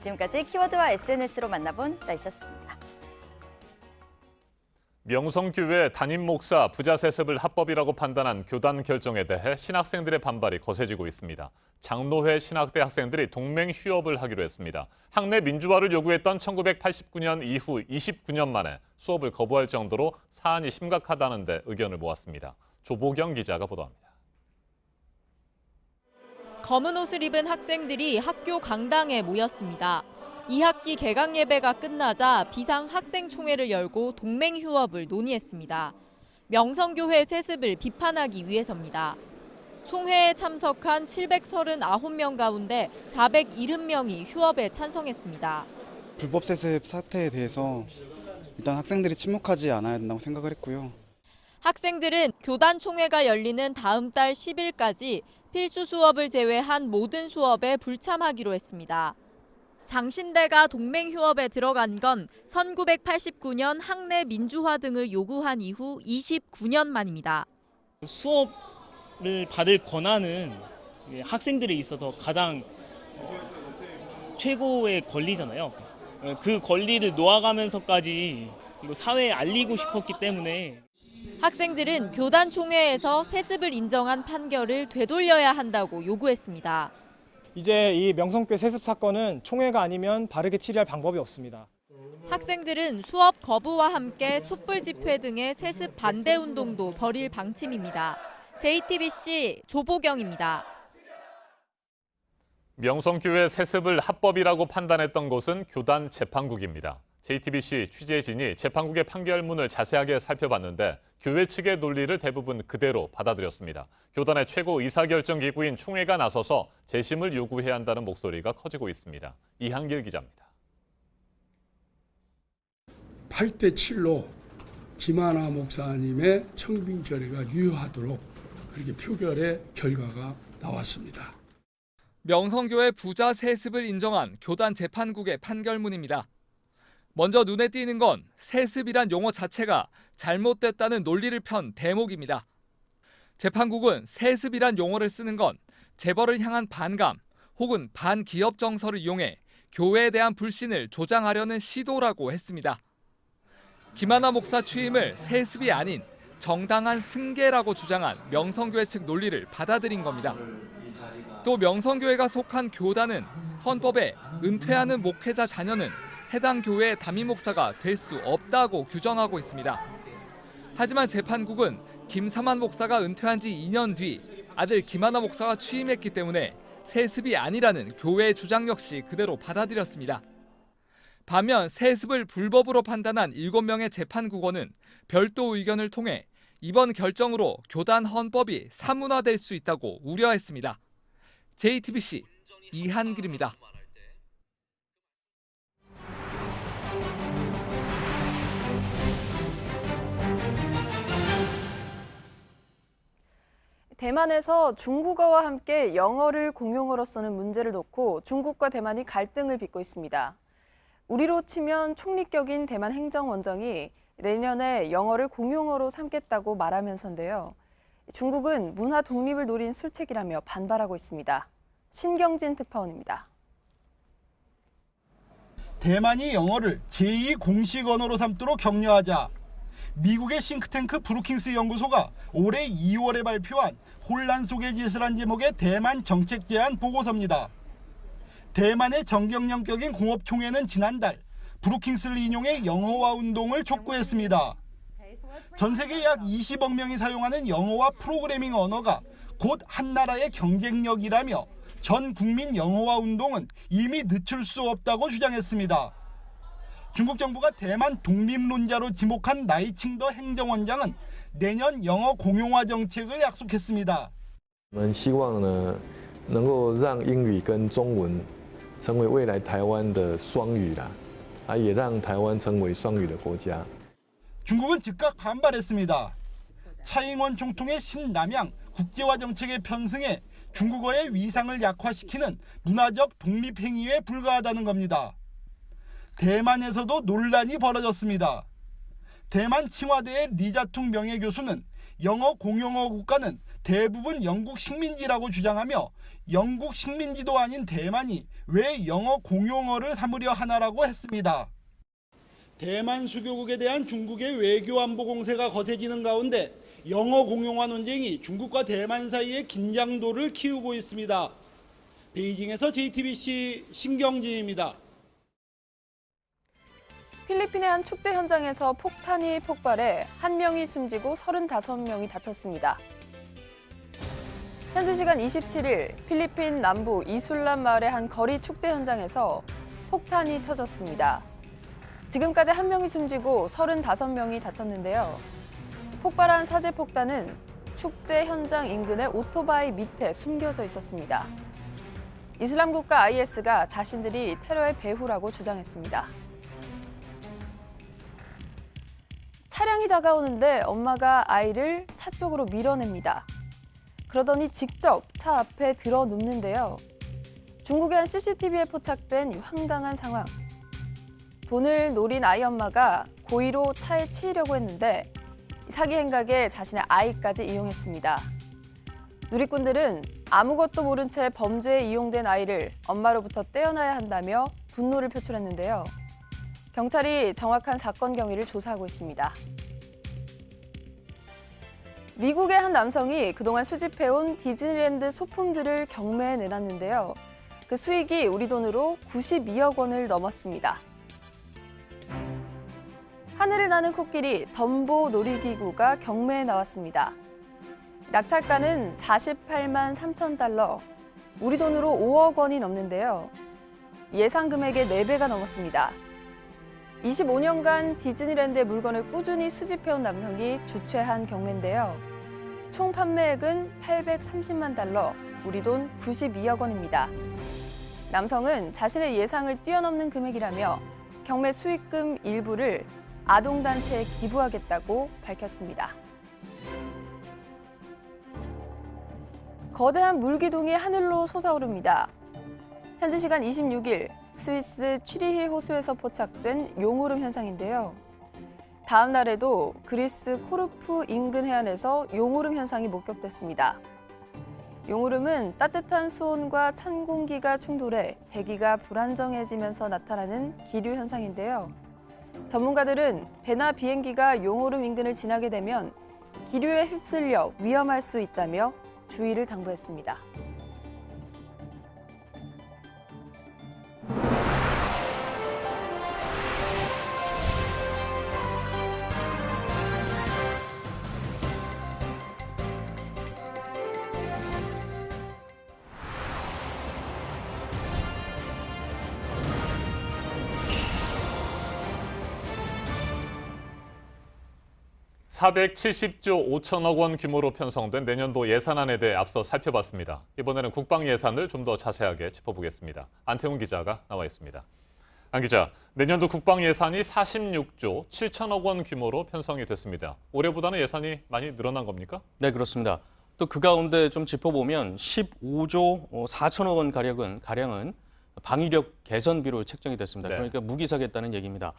지금까지 키워드와 SNS로 만나본 날씨였습니다. 명성교회 담임 목사 부자 세습을 합법이라고 판단한 교단 결정에 대해 신학생들의 반발이 거세지고 있습니다. 장로회 신학대 학생들이 동맹 휴업을 하기로 했습니다. 학내 민주화를 요구했던 1989년 이후 29년 만에 수업을 거부할 정도로 사안이 심각하다는 데 의견을 모았습니다. 조보경 기자가 보도합니다. 검은 옷을 입은 학생들이 학교 강당에 모였습니다. 2학기 개강 예배가 끝나자 비상 학생총회를 열고 동맹 휴업을 논의했습니다. 명성교회 세습을 비판하기 위해서입니다. 총회에 참석한 739명 가운데 470명이 휴업에 찬성했습니다. 불법 세습 사태에 대해서 일단 학생들이 침묵하지 않아야 된다고 생각을 했고요. 학생들은 교단 총회가 열리는 다음 달 10일까지 필수 수업을 제외한 모든 수업에 불참하기로 했습니다. 장신대가 동맹 휴업에 들어간 건 1989년 학내 민주화 등을 요구한 이후 29년 만입니다. 수업을 받을 권한은 학생들에 있어서 가장 최고의 권리잖아요. 그 권리를 놓아가면서까지 사회에 알리고 싶었기 때문에 학생들은 교단 총회에서 세습을 인정한 판결을 되돌려야 한다고 요구했습니다. 이제 이 명성교회 세습 사건은 총회가 아니면 바르게 처리할 방법이 없습니다. 학생들은 수업 거부와 함께 촛불 집회 등의 세습 반대 운동도 벌일 방침입니다. JTBC 조보경입니다. 명성교회 세습을 합법이라고 판단했던 곳은 교단 재판국입니다. JTBC 취재진이 재판국의 판결문을 자세하게 살펴봤는데 교회 측의 논리를 대부분 그대로 받아들였습니다. 교단의 최고 의사결정기구인 총회가 나서서 재심을 요구해야 한다는 목소리가 커지고 있습니다. 이한길 기자입니다. 8대 7로 김하나 목사님의 청빙 결의가 유효하도록 그렇게 표결의 결과가 나왔습니다. 명성교회 부자 세습을 인정한 교단 재판국의 판결문입니다. 먼저 눈에 띄는 건 세습이란 용어 자체가 잘못됐다는 논리를 편 대목입니다. 재판국은 세습이란 용어를 쓰는 건 재벌을 향한 반감 혹은 반기업 정서를 이용해 교회에 대한 불신을 조장하려는 시도라고 했습니다. 김하나 목사 취임을 세습이 아닌 정당한 승계라고 주장한 명성교회 측 논리를 받아들인 겁니다. 또 명성교회가 속한 교단은 헌법에 은퇴하는 목회자 자녀는 해당 교회의 담임 목사가 될 수 없다고 규정하고 있습니다. 하지만 재판국은 김사만 목사가 은퇴한 지 2년 뒤 아들 김하나 목사가 취임했기 때문에 세습이 아니라는 교회의 주장 역시 그대로 받아들였습니다. 반면 세습을 불법으로 판단한 7명의 재판국원은 별도 의견을 통해 이번 결정으로 교단 헌법이 사문화될 수 있다고 우려했습니다. JTBC 이한길입니다. 대만에서 중국어와 함께 영어를 공용어로 쓰는 문제를 놓고 중국과 대만이 갈등을 빚고 있습니다. 우리로 치면 총리격인 대만 행정원정이 내년에 영어를 공용어로 삼겠다고 말하면서인데요. 중국은 문화 독립을 노린 술책이라며 반발하고 있습니다. 신경진 특파원입니다. 대만이 영어를 제2 공식 언어로 삼도록 격려하자 미국의 싱크탱크 브루킹스 연구소가 올해 2월에 발표한 혼란 속의 짓을한 제목의 대만 정책 제안 보고서입니다. 대만의 정경련격인 공업총회는 지난달 브루킹스를 인용해 영어화 운동을 촉구했습니다. 전 세계 약 20억 명이 사용하는 영어와 프로그래밍 언어가 곧 한 나라의 경쟁력이라며 전 국민 영어화 운동은 이미 늦출 수 없다고 주장했습니다. 중국 정부가 대만 독립론자로 지목한 나이칭더 행정원장은 내년 영어 공용화 정책을 약속했습니다. 我们希望呢，能够让英语跟中文成为未来台湾的双语啦，也让台湾成为双语的国家。 중국은 즉각 반발했습니다. 차잉원 총통의 신남양 국제화 정책에 편승해 중국어의 위상을 약화시키는 문화적 독립 행위에 불과하다는 겁니다. 대만에서도 논란이 벌어졌습니다. 대만 칭화대의 리자퉁 명예교수는 영어 공용어 국가는 대부분 영국 식민지라고 주장하며 영국 식민지도 아닌 대만이 왜 영어 공용어를 삼으려 하나라고 했습니다. 대만 수교국에 대한 중국의 외교 안보 공세가 거세지는 가운데 영어 공용화 논쟁이 중국과 대만 사이의 긴장도를 키우고 있습니다. 베이징에서 JTBC 신경진입니다. 필리핀의 한 축제 현장에서 폭탄이 폭발해 1명이 숨지고 35명이 다쳤습니다. 현지 시간 27일 필리핀 남부 이술란 마을의 한 거리 축제 현장에서 폭탄이 터졌습니다. 지금까지 1명이 숨지고 35명이 다쳤는데요. 폭발한 사제 폭탄은 축제 현장 인근의 오토바이 밑에 숨겨져 있었습니다. 이슬람 국가 IS가 자신들이 테러의 배후라고 주장했습니다. 차량이 다가오는데 엄마가 아이를 차 쪽으로 밀어냅니다. 그러더니 직접 차 앞에 들어 눕는데요. 중국의 한 CCTV에 포착된 이 황당한 상황. 돈을 노린 아이 엄마가 고의로 차에 치이려고 했는데 사기 행각에 자신의 아이까지 이용했습니다. 누리꾼들은 아무것도 모른 채 범죄에 이용된 아이를 엄마로부터 떼어놔야 한다며 분노를 표출했는데요. 경찰이 정확한 사건 경위를 조사하고 있습니다. 미국의 한 남성이 그동안 수집해온 디즈니랜드 소품들을 경매에 내놨는데요. 그 수익이 우리 돈으로 92억 원을 넘었습니다. 하늘을 나는 코끼리 덤보 놀이기구가 경매에 나왔습니다. 낙찰가는 48만 3천 달러, 우리 돈으로 5억 원이 넘는데요. 예상 금액의 4배가 넘었습니다. 25년간 디즈니랜드의 물건을 꾸준히 수집해온 남성이 주최한 경매인데요. 총 판매액은 830만 달러, 우리 돈 92억 원입니다. 남성은 자신의 예상을 뛰어넘는 금액이라며 경매 수익금 일부를 아동단체에 기부하겠다고 밝혔습니다. 거대한 물기둥이 하늘로 솟아오릅니다. 현지 시간 26일 스위스 취리히 호수에서 포착된 용오름 현상인데요. 다음 날에도 그리스 코르프 인근 해안에서 용오름 현상이 목격됐습니다. 용오름은 따뜻한 수온과 찬 공기가 충돌해 대기가 불안정해지면서 나타나는 기류 현상인데요. 전문가들은 배나 비행기가 용오름 인근을 지나게 되면 기류에 휩쓸려 위험할 수 있다며 주의를 당부했습니다. (470조 5천억 원) 규모로 편성된 내년도 예산안에 대해 앞서 살펴봤습니다. 이번에는 국방 예산을 좀 더 자세하게 짚어보겠습니다. 안태훈 기자가 나와 있습니다. 안 기자, 내년도 국방 예산이 46조 7천억 원 규모로 편성이 됐습니다. 올해보다는 예산이 많이 늘어난 겁니까? 네, 그렇습니다. 또 그 가운데 좀 짚어보면 15조 4천억 원 가량은 방위력 개선비로 책정이 됐습니다. 네. 그러니까 무기 사겠다는 얘기입니다.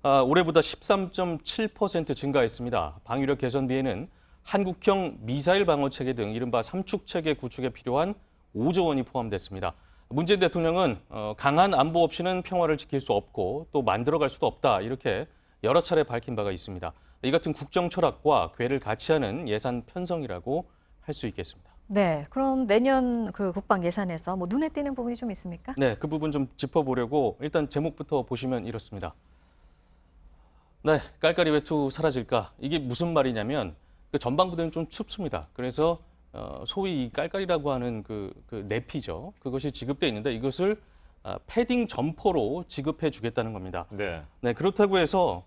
올해보다 13.7% 증가했습니다. 방위력 개선비에는 한국형 미사일 방어 체계 등 이른바 삼축 체계 구축에 필요한 5조 원이 포함됐습니다. 문재인 대통령은 강한 안보 없이는 평화를 지킬 수 없고 또 만들어갈 수도 없다 이렇게 여러 차례 밝힌 바가 있습니다. 이 같은 국정 철학과 궤를 같이 하는 예산 편성이라고 할 수 있겠습니다. 네, 그럼 내년 그 국방 예산에서 뭐 눈에 띄는 부분이 좀 있습니까? 네, 그 부분 좀 짚어보려고 일단 제목부터 보시면 이렇습니다. 네, 깔깔이 외투 사라질까? 이게 무슨 말이냐면 그 전방부대는 좀 춥습니다. 그래서 소위 이 깔깔이라고 하는 그 내피죠. 그것이 지급돼 있는데 이것을 패딩 점퍼로 지급해 주겠다는 겁니다. 네. 네, 그렇다고 해서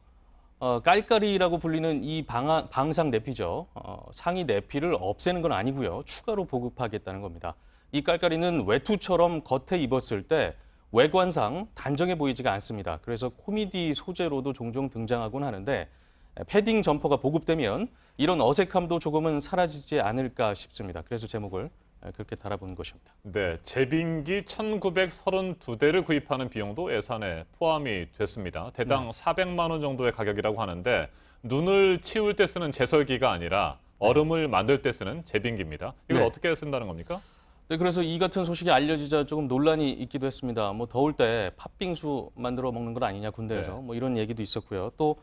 깔깔이라고 불리는 이 방상 내피죠. 상의 내피를 없애는 건 아니고요. 추가로 보급하겠다는 겁니다. 이 깔깔이는 외투처럼 겉에 입었을 때 외관상 단정해 보이지가 않습니다. 그래서 코미디 소재로도 종종 등장하곤 하는데 패딩 점퍼가 보급되면 이런 어색함도 조금은 사라지지 않을까 싶습니다. 그래서 제목을 그렇게 달아본 것입니다. 네, 제빙기 1932대를 구입하는 비용도 예산에 포함이 됐습니다. 대당 400만 원 정도의 가격이라고 하는데 눈을 치울 때 쓰는 제설기가 아니라 얼음을 만들 때 쓰는 제빙기입니다. 이걸 네. 어떻게 쓴다는 겁니까? 네, 그래서 이 같은 소식이 알려지자 조금 논란이 있기도 했습니다. 뭐 더울 때 팥빙수 만들어 먹는 건 아니냐 군대에서 네. 뭐 이런 얘기도 있었고요. 또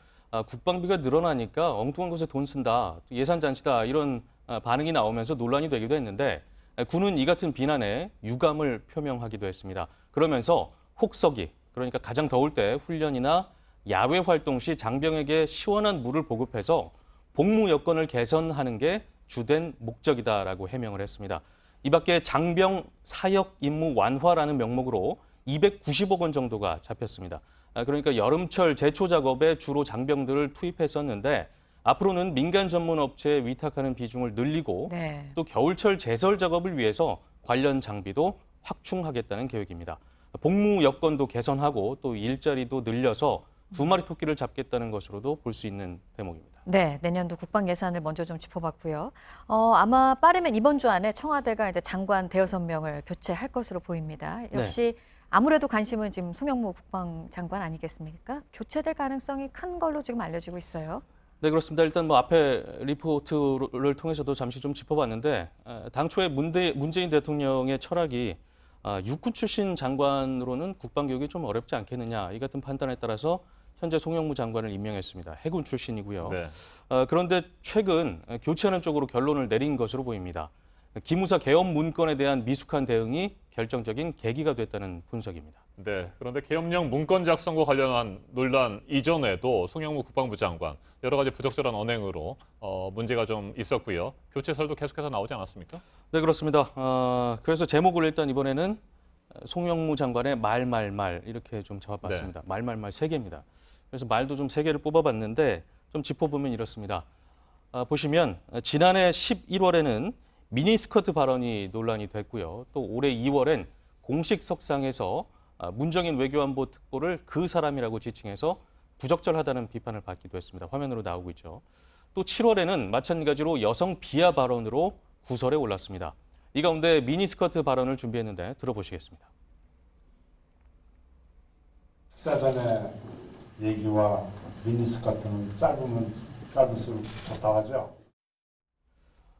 국방비가 늘어나니까 엉뚱한 곳에 돈 쓴다, 예산 잔치다 이런 반응이 나오면서 논란이 되기도 했는데 군은 이 같은 비난에 유감을 표명하기도 했습니다. 그러면서 혹서기, 그러니까 가장 더울 때 훈련이나 야외 활동 시 장병에게 시원한 물을 보급해서 복무 여건을 개선하는 게 주된 목적이다라고 해명을 했습니다. 이 밖에 장병 사역 임무 완화라는 명목으로 290억 원 정도가 잡혔습니다. 그러니까 여름철 제초 작업에 주로 장병들을 투입했었는데 앞으로는 민간 전문 업체에 위탁하는 비중을 늘리고 네. 또 겨울철 제설 작업을 위해서 관련 장비도 확충하겠다는 계획입니다. 복무 여건도 개선하고 또 일자리도 늘려서 2마리 토끼를 잡겠다는 것으로도 볼 수 있는 대목입니다. 네, 내년도 국방 예산을 먼저 좀 짚어봤고요. 아마 빠르면 이번 주 안에 청와대가 이제 장관 대여섯 명을 교체할 것으로 보입니다. 역시 아무래도 관심은 지금 송영무 국방장관 아니겠습니까? 교체될 가능성이 큰 걸로 지금 알려지고 있어요. 네, 그렇습니다. 일단 뭐 앞에 리포트를 통해서도 잠시 좀 짚어봤는데 당초에 문재인 대통령의 철학이 육군 출신 장관으로는 국방교육이 좀 어렵지 않겠느냐 이 같은 판단에 따라서 현재 송영무 장관을 임명했습니다. 해군 출신이고요. 네. 그런데 최근 교체하는 쪽으로 결론을 내린 것으로 보입니다. 기무사 개업 문건에 대한 미숙한 대응이 결정적인 계기가 됐다는 분석입니다. 네, 그런데 계엄령 문건 작성과 관련한 논란 이전에도 송영무 국방부 장관 여러 가지 부적절한 언행으로 문제가 좀 있었고요. 교체설도 계속해서 나오지 않았습니까? 네, 그렇습니다. 그래서 제목을 일단 이번에는 송영무 장관의 말 이렇게 좀 잡아봤습니다. 말 3개입니다. 그래서 말도 좀 3개를 뽑아봤는데 좀 짚어보면 이렇습니다. 보시면 지난해 11월에는 미니스커트 발언이 논란이 됐고요. 또 올해 2월엔 공식 석상에서 문정인 외교안보 특보를 그 사람이라고 지칭해서 부적절하다는 비판을 받기도 했습니다. 화면으로 나오고 있죠. 또 7월에는 마찬가지로 여성 비하 발언으로 구설에 올랐습니다. 이 가운데 미니스커트 발언을 준비했는데 들어보시겠습니다. 식사 전에 얘기와 미니스커트는 짧을수록 좋다고 하죠.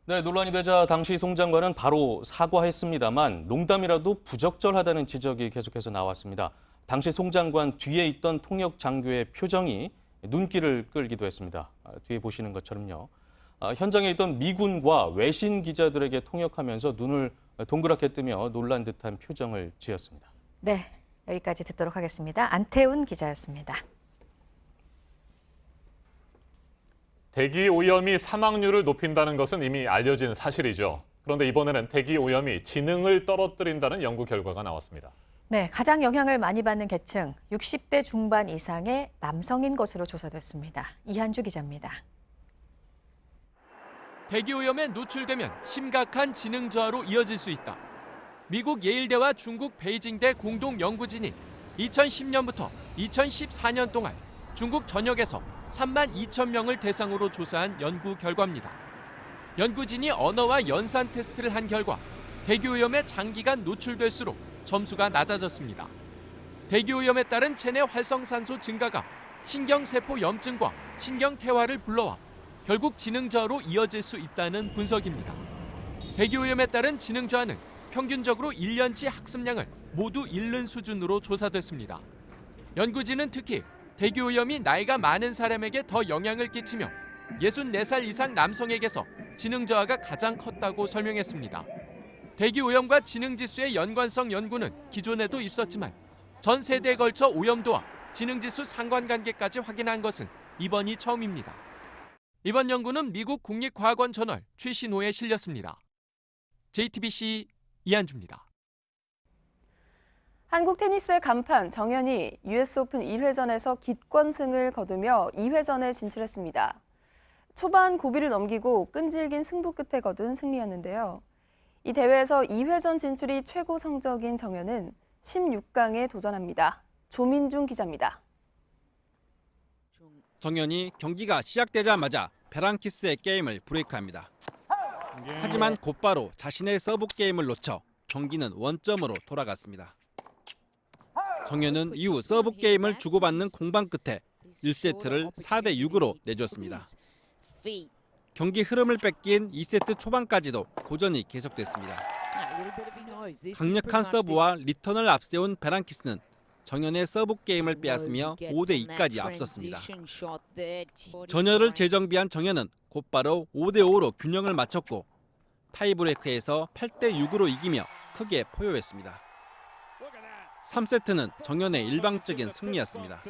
네, 논란이 되자 당시 송 장관은 바로 사과했습니다만 농담이라도 부적절하다는 지적이 계속해서 나왔습니다. 당시 송 장관 뒤에 있던 통역 장교의 표정이 눈길을 끌기도 했습니다. 뒤에 보시는 것처럼요. 현장에 있던 미군과 외신 기자들에게 통역하면서 눈을 동그랗게 뜨며 놀란 듯한 표정을 지었습니다. 네, 여기까지 듣도록 하겠습니다. 안태훈 기자였습니다. 대기 오염이 사망률을 높인다는 것은 이미 알려진 사실이죠. 그런데 이번에는 대기 오염이 지능을 떨어뜨린다는 연구 결과가 나왔습니다. 네, 가장 영향을 많이 받는 계층 60대 중반 이상의 남성인 것으로 조사됐습니다. 이한주 기자입니다. 대기 오염에 노출되면 심각한 지능 저하로 이어질 수 있다. 미국 예일대와 중국 베이징대 공동 연구진이 2010년부터 2014년 동안 중국 전역에서 3만 2천 명을 대상으로 조사한 연구 결과입니다. 연구진이 언어와 연산 테스트를 한 결과 대기 오염에 장기간 노출될수록 점수가 낮아졌습니다. 대기 오염에 따른 체내 활성산소 증가가 신경세포 염증과 신경퇴화를 불러와 결국 지능 저하로 이어질 수 있다는 분석입니다. 대기 오염에 따른 지능 저하는 평균적으로 1년치 학습량을 모두 잃는 수준으로 조사됐습니다. 연구진은 특히 대기 오염이 나이가 많은 사람에게 더 영향을 끼치며 64살 이상 남성에게서 지능 저하가 가장 컸다고 설명했습니다. 대기 오염과 지능 지수의 연관성 연구는 기존에도 있었지만 전 세대에 걸쳐 오염도와 지능 지수 상관관계까지 확인한 것은 이번이 처음입니다. 이번 연구는 미국 국립과학원 저널 최신호에 실렸습니다. JTBC 이한주입니다. 한국 테니스의 간판 정연이 US 오픈 1회전에서 기권승을 거두며 2회전에 진출했습니다. 초반 고비를 넘기고 끈질긴 승부 끝에 거둔 승리였는데요. 이 대회에서 2회전 진출이 최고 성적인 정연은 16강에 도전합니다. 조민중 기자입니다. 정연이 경기가 시작되자마자 베랑키스의 게임을 브레이크합니다. 하지만 곧바로 자신의 서브 게임을 놓쳐 경기는 원점으로 돌아갔습니다. 정연은 이후 서브 게임을 주고받는 공방 끝에 1세트를 4대6으로 내줬습니다. 경기 흐름을 뺏긴 2세트 초반까지도 고전이 계속됐습니다. 강력한 서브와 리턴을 앞세운 베란키스는 정현의 서브 게임을 빼앗으며 5대2까지 앞섰습니다. 전열을 재정비한 정현은 곧바로 5대5로 균형을 맞췄고 타이브레이크에서 8대6으로 이기며 크게 포효했습니다. 3세트는 정현의 일방적인 승리였습니다.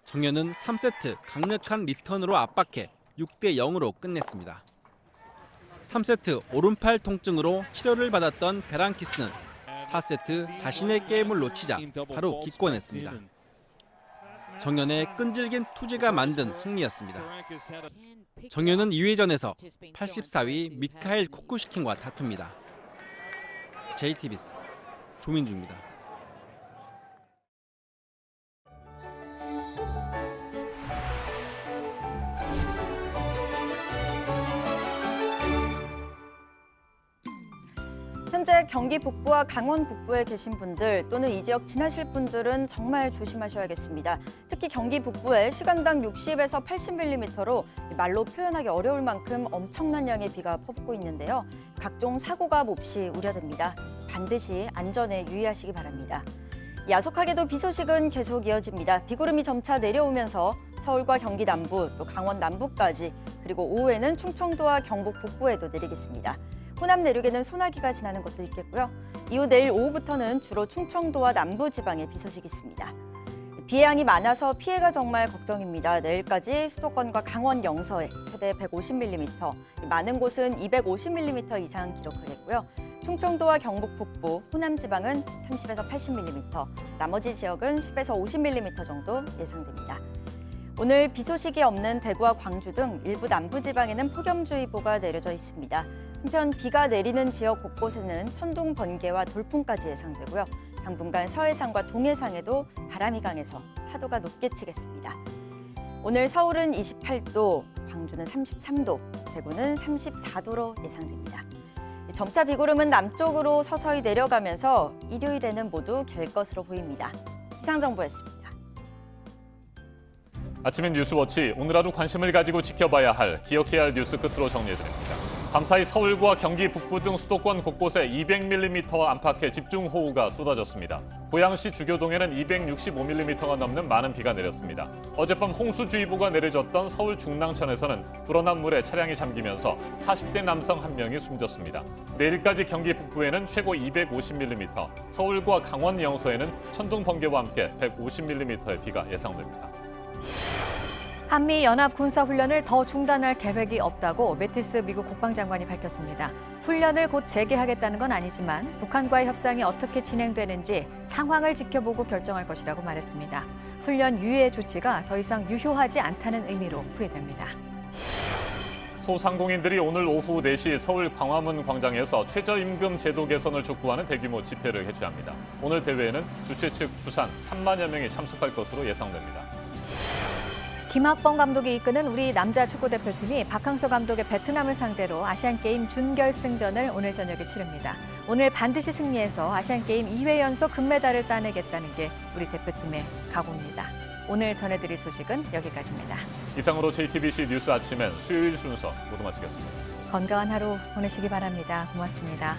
정현은 3세트 강력한 리턴으로 압박해 6대0으로 끝냈습니다. 3세트 오른팔 통증으로 치료를 받았던 베란키스는 4세트 자신의 게임을 놓치자 바로 기권했습니다. 정현의 끈질긴 투지가 만든 승리였습니다. 정현은 2회전에서 84위 미카엘 쿠쿠시킨과 다툽니다. JTBC 조민주입니다. 현재 경기 북부와 강원 북부에 계신 분들 또는 이 지역 지나실 분들은 정말 조심하셔야겠습니다. 특히 경기 북부에 시간당 60에서 80mm로 말로 표현하기 어려울 만큼 엄청난 양의 비가 퍼붓고 있는데요. 각종 사고가 몹시 우려됩니다. 반드시 안전에 유의하시기 바랍니다. 야속하게도 비 소식은 계속 이어집니다. 비구름이 점차 내려오면서 서울과 경기 남부 또 강원 남부까지 그리고 오후에는 충청도와 경북 북부에도 내리겠습니다. 호남 내륙에는 소나기가 지나는 곳도 있겠고요. 이후 내일 오후부터는 주로 충청도와 남부 지방에 비 소식이 있습니다. 비의 양이 많아서 피해가 정말 걱정입니다. 내일까지 수도권과 강원 영서에 최대 150mm, 많은 곳은 250mm 이상 기록하겠고요. 충청도와 경북 북부, 호남 지방은 30에서 80mm, 나머지 지역은 10에서 50mm 정도 예상됩니다. 오늘 비 소식이 없는 대구와 광주 등 일부 남부 지방에는 폭염주의보가 내려져 있습니다. 한편 비가 내리는 지역 곳곳에는 천둥, 번개와 돌풍까지 예상되고요. 당분간 서해상과 동해상에도 바람이 강해서 파도가 높게 치겠습니다. 오늘 서울은 28도, 광주는 33도, 대구는 34도로 예상됩니다. 점차 비구름은 남쪽으로 서서히 내려가면서 일요일에는 모두 갤 것으로 보입니다. 기상정보였습니다. 아침엔 뉴스워치, 오늘 하루 관심을 가지고 지켜봐야 할, 기억해야 할 뉴스 끝으로 정리해드립니다. 밤사이 서울과 경기 북부 등 수도권 곳곳에 200mm 안팎의 집중호우가 쏟아졌습니다. 고양시 주교동에는 265mm가 넘는 많은 비가 내렸습니다. 어젯밤 홍수주의보가 내려졌던 서울 중랑천에서는 불어난 물에 차량이 잠기면서 40대 남성 1명이 숨졌습니다. 내일까지 경기 북부에는 최고 250mm, 서울과 강원 영서에는 천둥 번개와 함께 150mm의 비가 예상됩니다. 한미 연합 군사 훈련을 더 중단할 계획이 없다고 매티스 미국 국방장관이 밝혔습니다. 훈련을 곧 재개하겠다는 건 아니지만 북한과의 협상이 어떻게 진행되는지 상황을 지켜보고 결정할 것이라고 말했습니다. 훈련 유예 조치가 더 이상 유효하지 않다는 의미로 풀이됩니다. 소상공인들이 오늘 오후 4시 서울 광화문 광장에서 최저임금 제도 개선을 촉구하는 대규모 집회를 개최합니다. 오늘 대회에는 주최 측 추산 3만여 명이 참석할 것으로 예상됩니다. 김학범 감독이 이끄는 우리 남자 축구대표팀이 박항서 감독의 베트남을 상대로 아시안게임 준결승전을 오늘 저녁에 치릅니다. 오늘 반드시 승리해서 아시안게임 2회 연속 금메달을 따내겠다는 게 우리 대표팀의 각오입니다. 오늘 전해드릴 소식은 여기까지입니다. 이상으로 JTBC 뉴스 아침엔 수요일 순서 모두 마치겠습니다. 건강한 하루 보내시기 바랍니다. 고맙습니다.